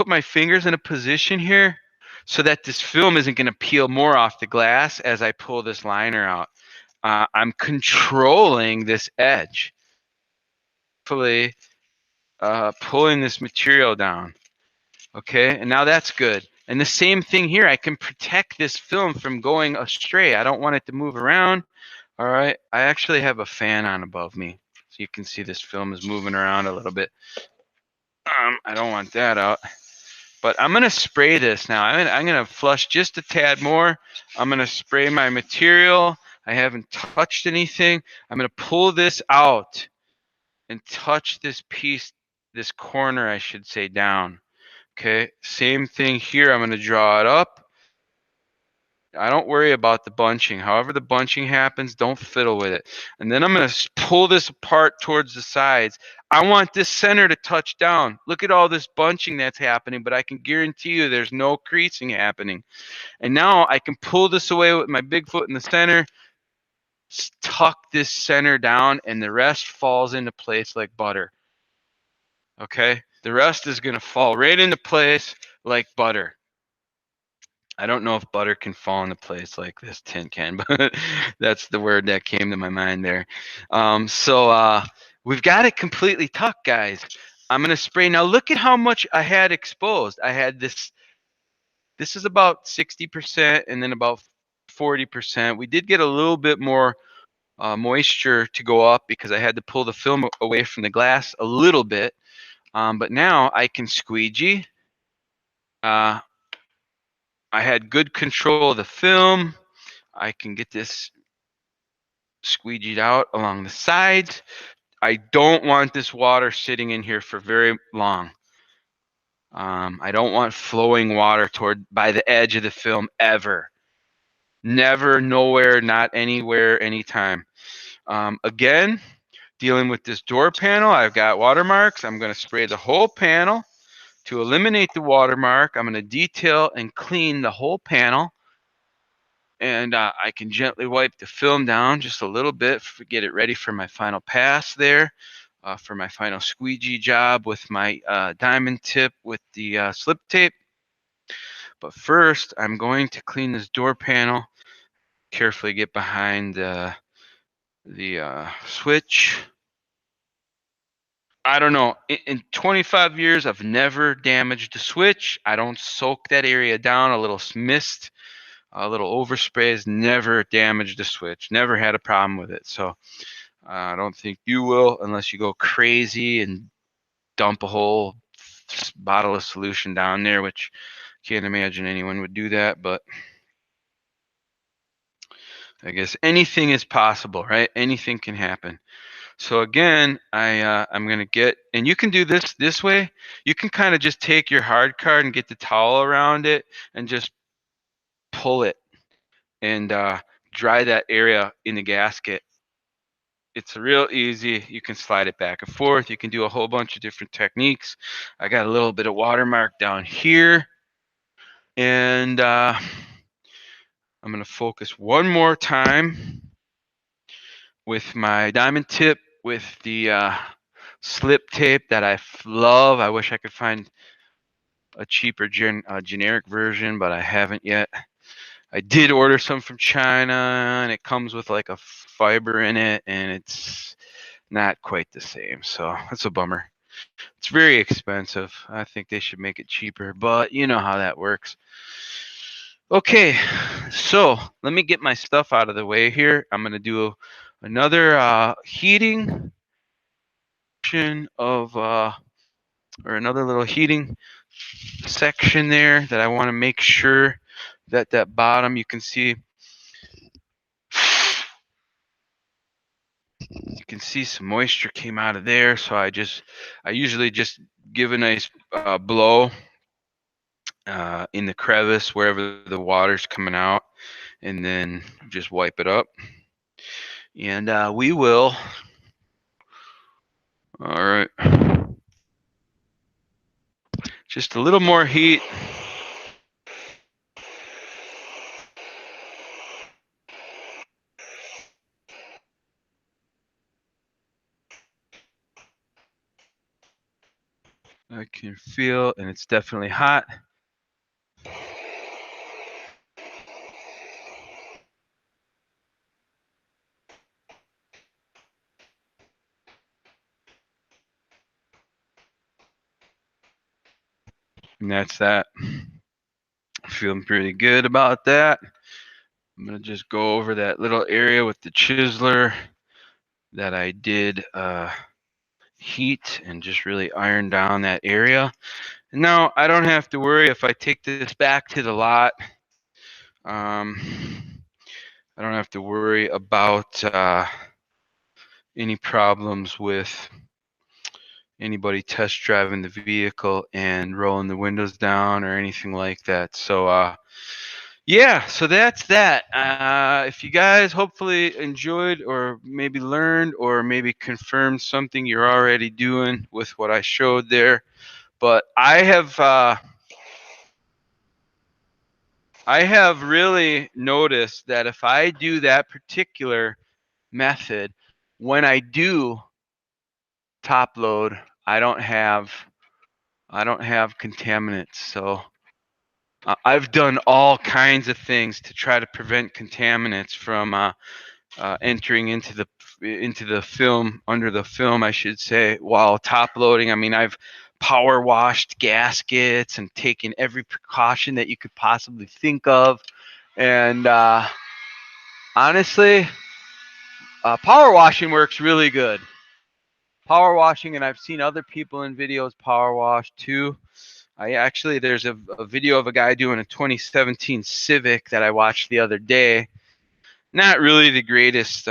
my fingers in a position here so that this film isn't going to peel more off the glass as I pull this liner out. I'm controlling this edge, hopefully pulling this material down. Okay, and now that's good. And the same thing here, I can protect this film from going astray. I don't want it to move around. All right, I actually have a fan on above me, so you can see this film is moving around a little bit. I don't want that out. But I'm going to spray this now. I'm going to flush just a tad more. I'm going to spray my material. I haven't touched anything. I'm going to pull this out and touch this piece, this corner, I should say, down. Okay, same thing here. I'm going to draw it up. I don't worry about the bunching. However the bunching happens, don't fiddle with it. And then I'm going to pull this apart towards the sides. I want this center to touch down. Look at all this bunching that's happening, but I can guarantee you there's no creasing happening. And now I can pull this away with my big foot in the center, tuck this center down, and the rest falls into place like butter. Okay? The rest is going to fall right into place like butter. I don't know if butter can fall into place like this tint can, but that's the word that came to my mind there. We've got it completely tucked, guys. I'm going to spray. Now look at how much I had exposed. I had this is about 60% and then about 40%. We did get a little bit more moisture to go up because I had to pull the film away from the glass a little bit. But now I can squeegee. I had good control of the film. I can get this squeegeed out along the sides. I don't want this water sitting in here for very long. I don't want flowing water by the edge of the film ever. Never, nowhere, not anywhere, anytime. Again, dealing with this door panel, I've got watermarks. I'm going to spray the whole panel. To eliminate the watermark, I'm going to detail and clean the whole panel. And I can gently wipe the film down just a little bit to get it ready for my final pass there, for my final squeegee job with my diamond tip with the slip tape. But first, I'm going to clean this door panel, carefully get behind the switch. I don't know, in 25 years, I've never damaged a switch. I don't soak that area down. A little mist, a little overspray has never damaged a switch. Never had a problem with it. So I don't think you will unless you go crazy and dump a whole bottle of solution down there, which I can't imagine anyone would do that. But I guess anything is possible, right? Anything can happen. So again, I'm going to get, and you can do this way. You can kind of just take your hard card and get the towel around it and just pull it and dry that area in the gasket. It's real easy. You can slide it back and forth. You can do a whole bunch of different techniques. I got a little bit of watermark down here. And I'm going to focus one more time with my diamond tip with the slip tape that I love. I wish I could find a cheaper generic version, but I haven't yet. I did order some from China, and it comes with like a fiber in it, and it's not quite the same. So that's a bummer. It's very expensive. I think they should make it cheaper, but you know how that works. Okay, so let me get my stuff out of the way here. I'm going to do another heating of or another little heating section there that I want to make sure that that bottom, you can see some moisture came out of there. So I usually just give a nice blow in the crevice wherever the water's coming out, and then just wipe it up. And we will. All right. Just a little more heat. I can feel, and it's definitely hot. And that's that. Feeling pretty good about that. I'm going to just go over that little area with the chiseler that I did heat and just really iron down that area. Now I don't have to worry if I take this back to the lot. I don't have to worry about any problems with anybody test driving the vehicle and rolling the windows down or anything like that. So yeah, so that's that. If you guys hopefully enjoyed or maybe learned or maybe confirmed something you're already doing with what I showed there, but I have really noticed that if I do that particular method, when I do top load, I don't have contaminants. So I've done all kinds of things to try to prevent contaminants from entering into the film, under the film, I should say, while top loading. I mean, I've power washed gaskets and taken every precaution that you could possibly think of. And honestly, power washing works really good. Power washing, and I've seen other people in videos power wash too. There's a video of a guy doing a 2017 Civic that I watched the other day. Not really the greatest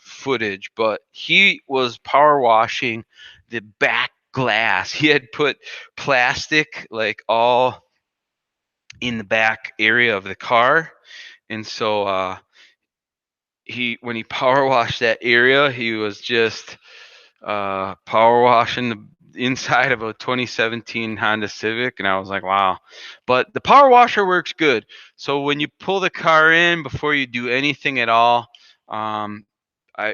footage, but he was power washing the back glass. He had put plastic like all in the back area of the car, and so when he power washed that area, he was just power washing the inside of a 2017 Honda Civic, and I was like, wow. But the power washer works good. So when you pull the car in, before you do anything at all, um,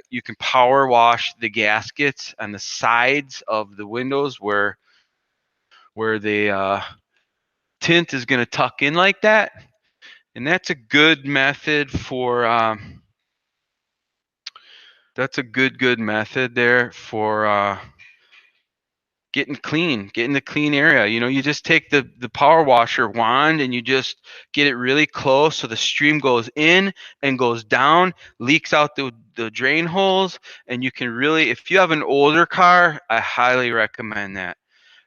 you can power wash the gaskets on the sides of the windows where the tint is going to tuck in like that, and that's a good method for. That's a good method there for getting the clean area. You know, you just take the power washer wand and you just get it really close so the stream goes in and goes down, leaks out the drain holes, and you can really, if you have an older car, I highly recommend that.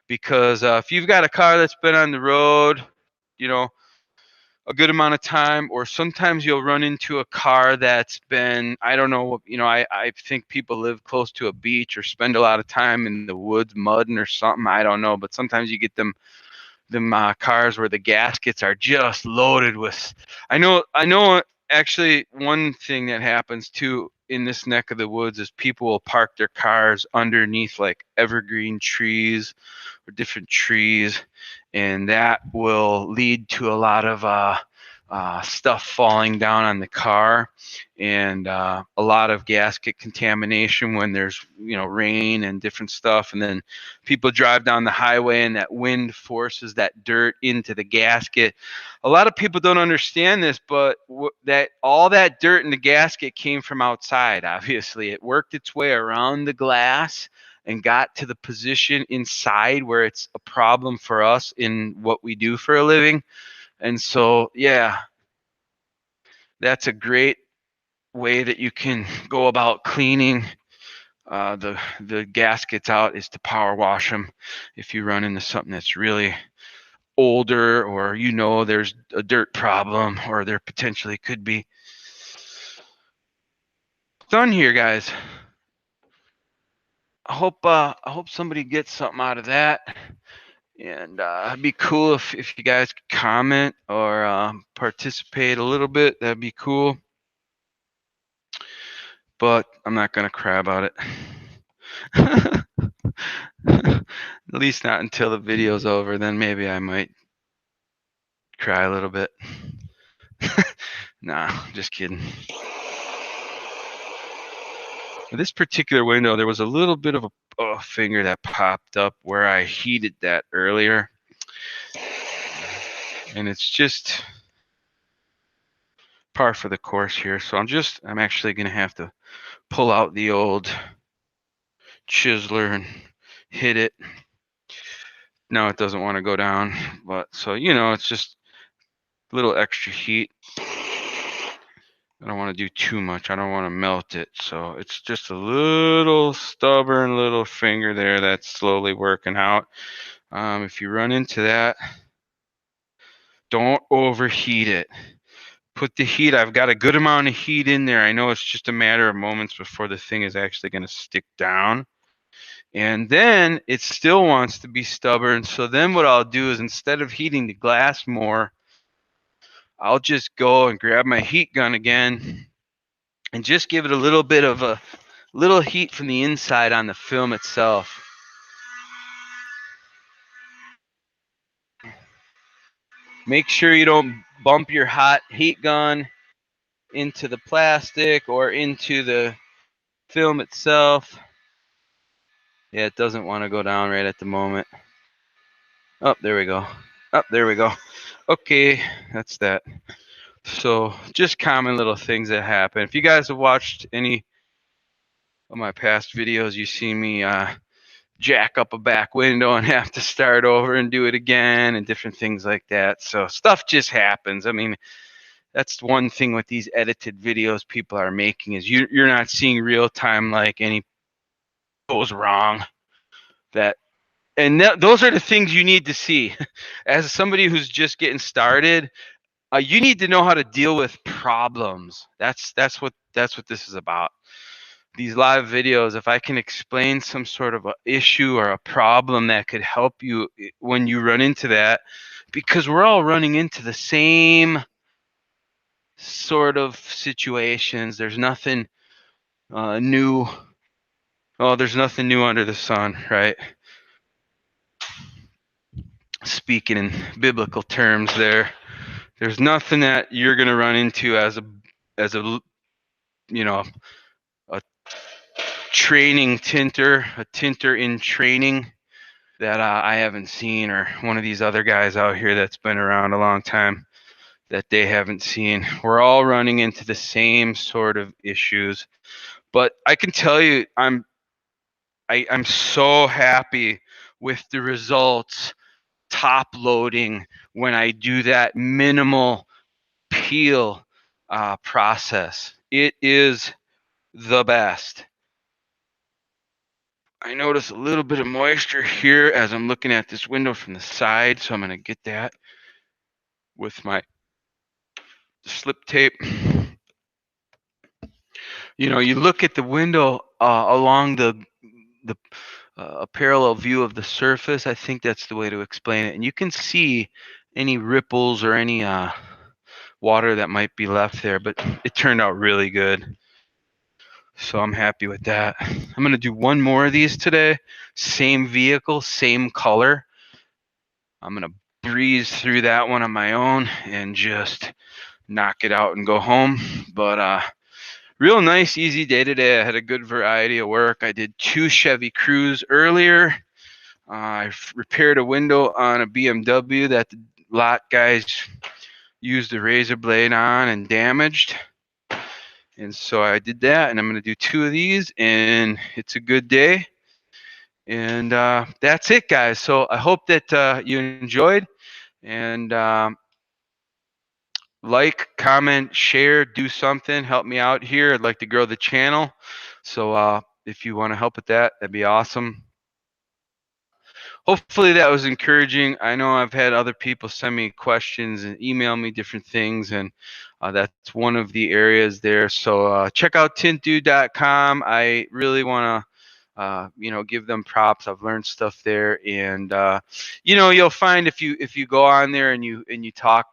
Because if you've got a car that's been on the road, you know, a good amount of time, or sometimes you'll run into a car that's been, I don't know, you know, I think people live close to a beach or spend a lot of time in the woods mudding or something, I don't know, but sometimes you get them cars where the gaskets are just loaded with, I know actually one thing that happens too in this neck of the woods is people will park their cars underneath like evergreen trees or different trees, and that will lead to a lot of stuff falling down on the car, and a lot of gasket contamination when there's, you know, rain and different stuff, and then people drive down the highway and that wind forces that dirt into the gasket. A lot of people don't understand this, but that all that dirt in the gasket came from outside. Obviously, it worked its way around the glass and got to the position inside where it's a problem for us in what we do for a living. And so, yeah, that's a great way that you can go about cleaning the gaskets out, is to power wash them. If you run into something that's really older, or you know there's a dirt problem, or there potentially could be. Done here, guys. I hope somebody gets something out of that. And it'd be cool if you guys could comment or participate a little bit. That'd be cool. But I'm not going to cry about it. At least not until the video's over. Then maybe I might cry a little bit. Nah, just kidding. This particular window, there was a little bit of a finger that popped up where I heated that earlier. And it's just par for the course here. So I'm actually going to have to pull out the old chiseler and hit it. No, it doesn't want to go down. But so, you know, it's just a little extra heat. I don't want to do too much. I don't want to melt it. So it's just a little stubborn little finger there that's slowly working out. If you run into that, don't overheat it. Put the heat, I've got a good amount of heat in there. I know it's just a matter of moments before the thing is actually going to stick down. And then it still wants to be stubborn. So then what I'll do is, instead of heating the glass more, I'll just go and grab my heat gun again and just give it a little bit of a little heat from the inside on the film itself. Make sure you don't bump your hot heat gun into the plastic or into the film itself. Yeah, it doesn't want to go down right at the moment. Oh, there we go. Oh, there we go. Okay, that's that. So just common little things that happen. If you guys have watched any of my past videos, you've seen me jack up a back window and have to start over and do it again and different things like that. So stuff just happens. I mean, that's one thing with these edited videos people are making, is you're not seeing real time, like any goes wrong. Those are the things you need to see. As somebody who's just getting started, you need to know how to deal with problems. That's what this is about. These live videos, if I can explain some sort of a issue or a problem that could help you when you run into that, because we're all running into the same sort of situations. There's nothing new. Oh, there's nothing new under the sun, right? Speaking in biblical terms, there's nothing that you're going to run into as a you know a training tinter, a tinter in training, that I haven't seen, or one of these other guys out here that's been around a long time that they haven't seen. We're all running into the same sort of issues. But I can tell you, I'm so happy with the results top loading when I do that minimal peel process. It is the best. I notice a little bit of moisture here as I'm looking at this window from the side, so I'm going to get that with my slip tape. You know, you look at the window along the a parallel view of the surface. I think that's the way to explain it. And you can see any ripples or any water that might be left there, but it turned out really good. So I'm happy with that. I'm going to do one more of these today. Same vehicle, same color. I'm going to breeze through that one on my own and just knock it out and go home. But real nice, easy day today. I had a good variety of work. I did 2 Chevy Cruze earlier. I repaired a window on a BMW that the lot guys used a razor blade on and damaged. And so I did that, and I'm going to do 2 of these, and it's a good day. And that's it, guys. So I hope that you enjoyed, and like, comment, share, do something, help me out here. I'd like to grow the channel. So if you want to help with that, that'd be awesome. Hopefully that was encouraging. I know I've had other people send me questions and email me different things, and that's one of the areas there. So check out tintdude.com. I really want to give them props. I've learned stuff there, and you'll find if you go on there and you talk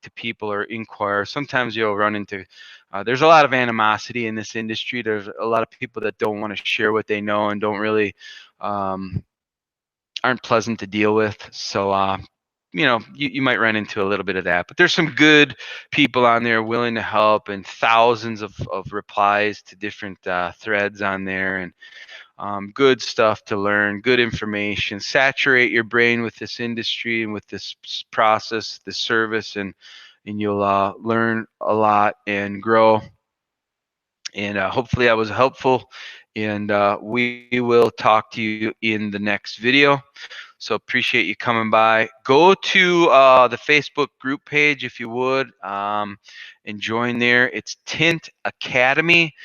to people or inquire, sometimes you'll run into there's a lot of animosity in this industry. There's a lot of people that don't want to share what they know and don't really aren't pleasant to deal with. So you might run into a little bit of that, but there's some good people on there willing to help, and thousands of replies to different threads on there, and good stuff to learn, good information. Saturate your brain with this industry and with this process, this service, and you'll learn a lot and grow. And hopefully I was helpful, and we will talk to you in the next video. So appreciate you coming by. Go to the Facebook group page if you would, and join there. It's Tint Academy.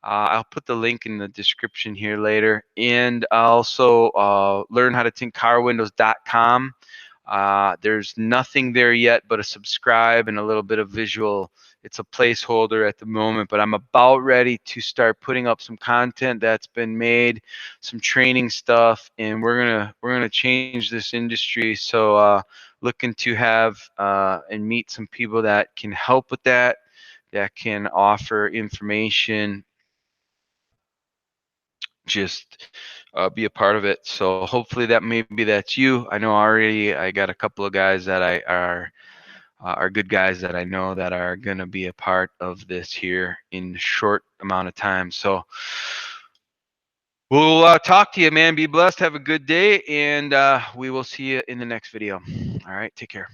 I'll put the link in the description here later. And also learn how to tintcarwindows.com. There's nothing there yet but a subscribe and a little bit of visual. It's a placeholder at the moment, but I'm about ready to start putting up some content that's been made, some training stuff, and we're gonna change this industry. So looking to have and meet some people that can help with that, that can offer information, just be a part of it. So hopefully that maybe that's you. I know already I got a couple of guys that are good guys that I know that are gonna be a part of this here in a short amount of time. So we'll talk to you, man. Be blessed. Have a good day, and we will see you in the next video. All right, take care.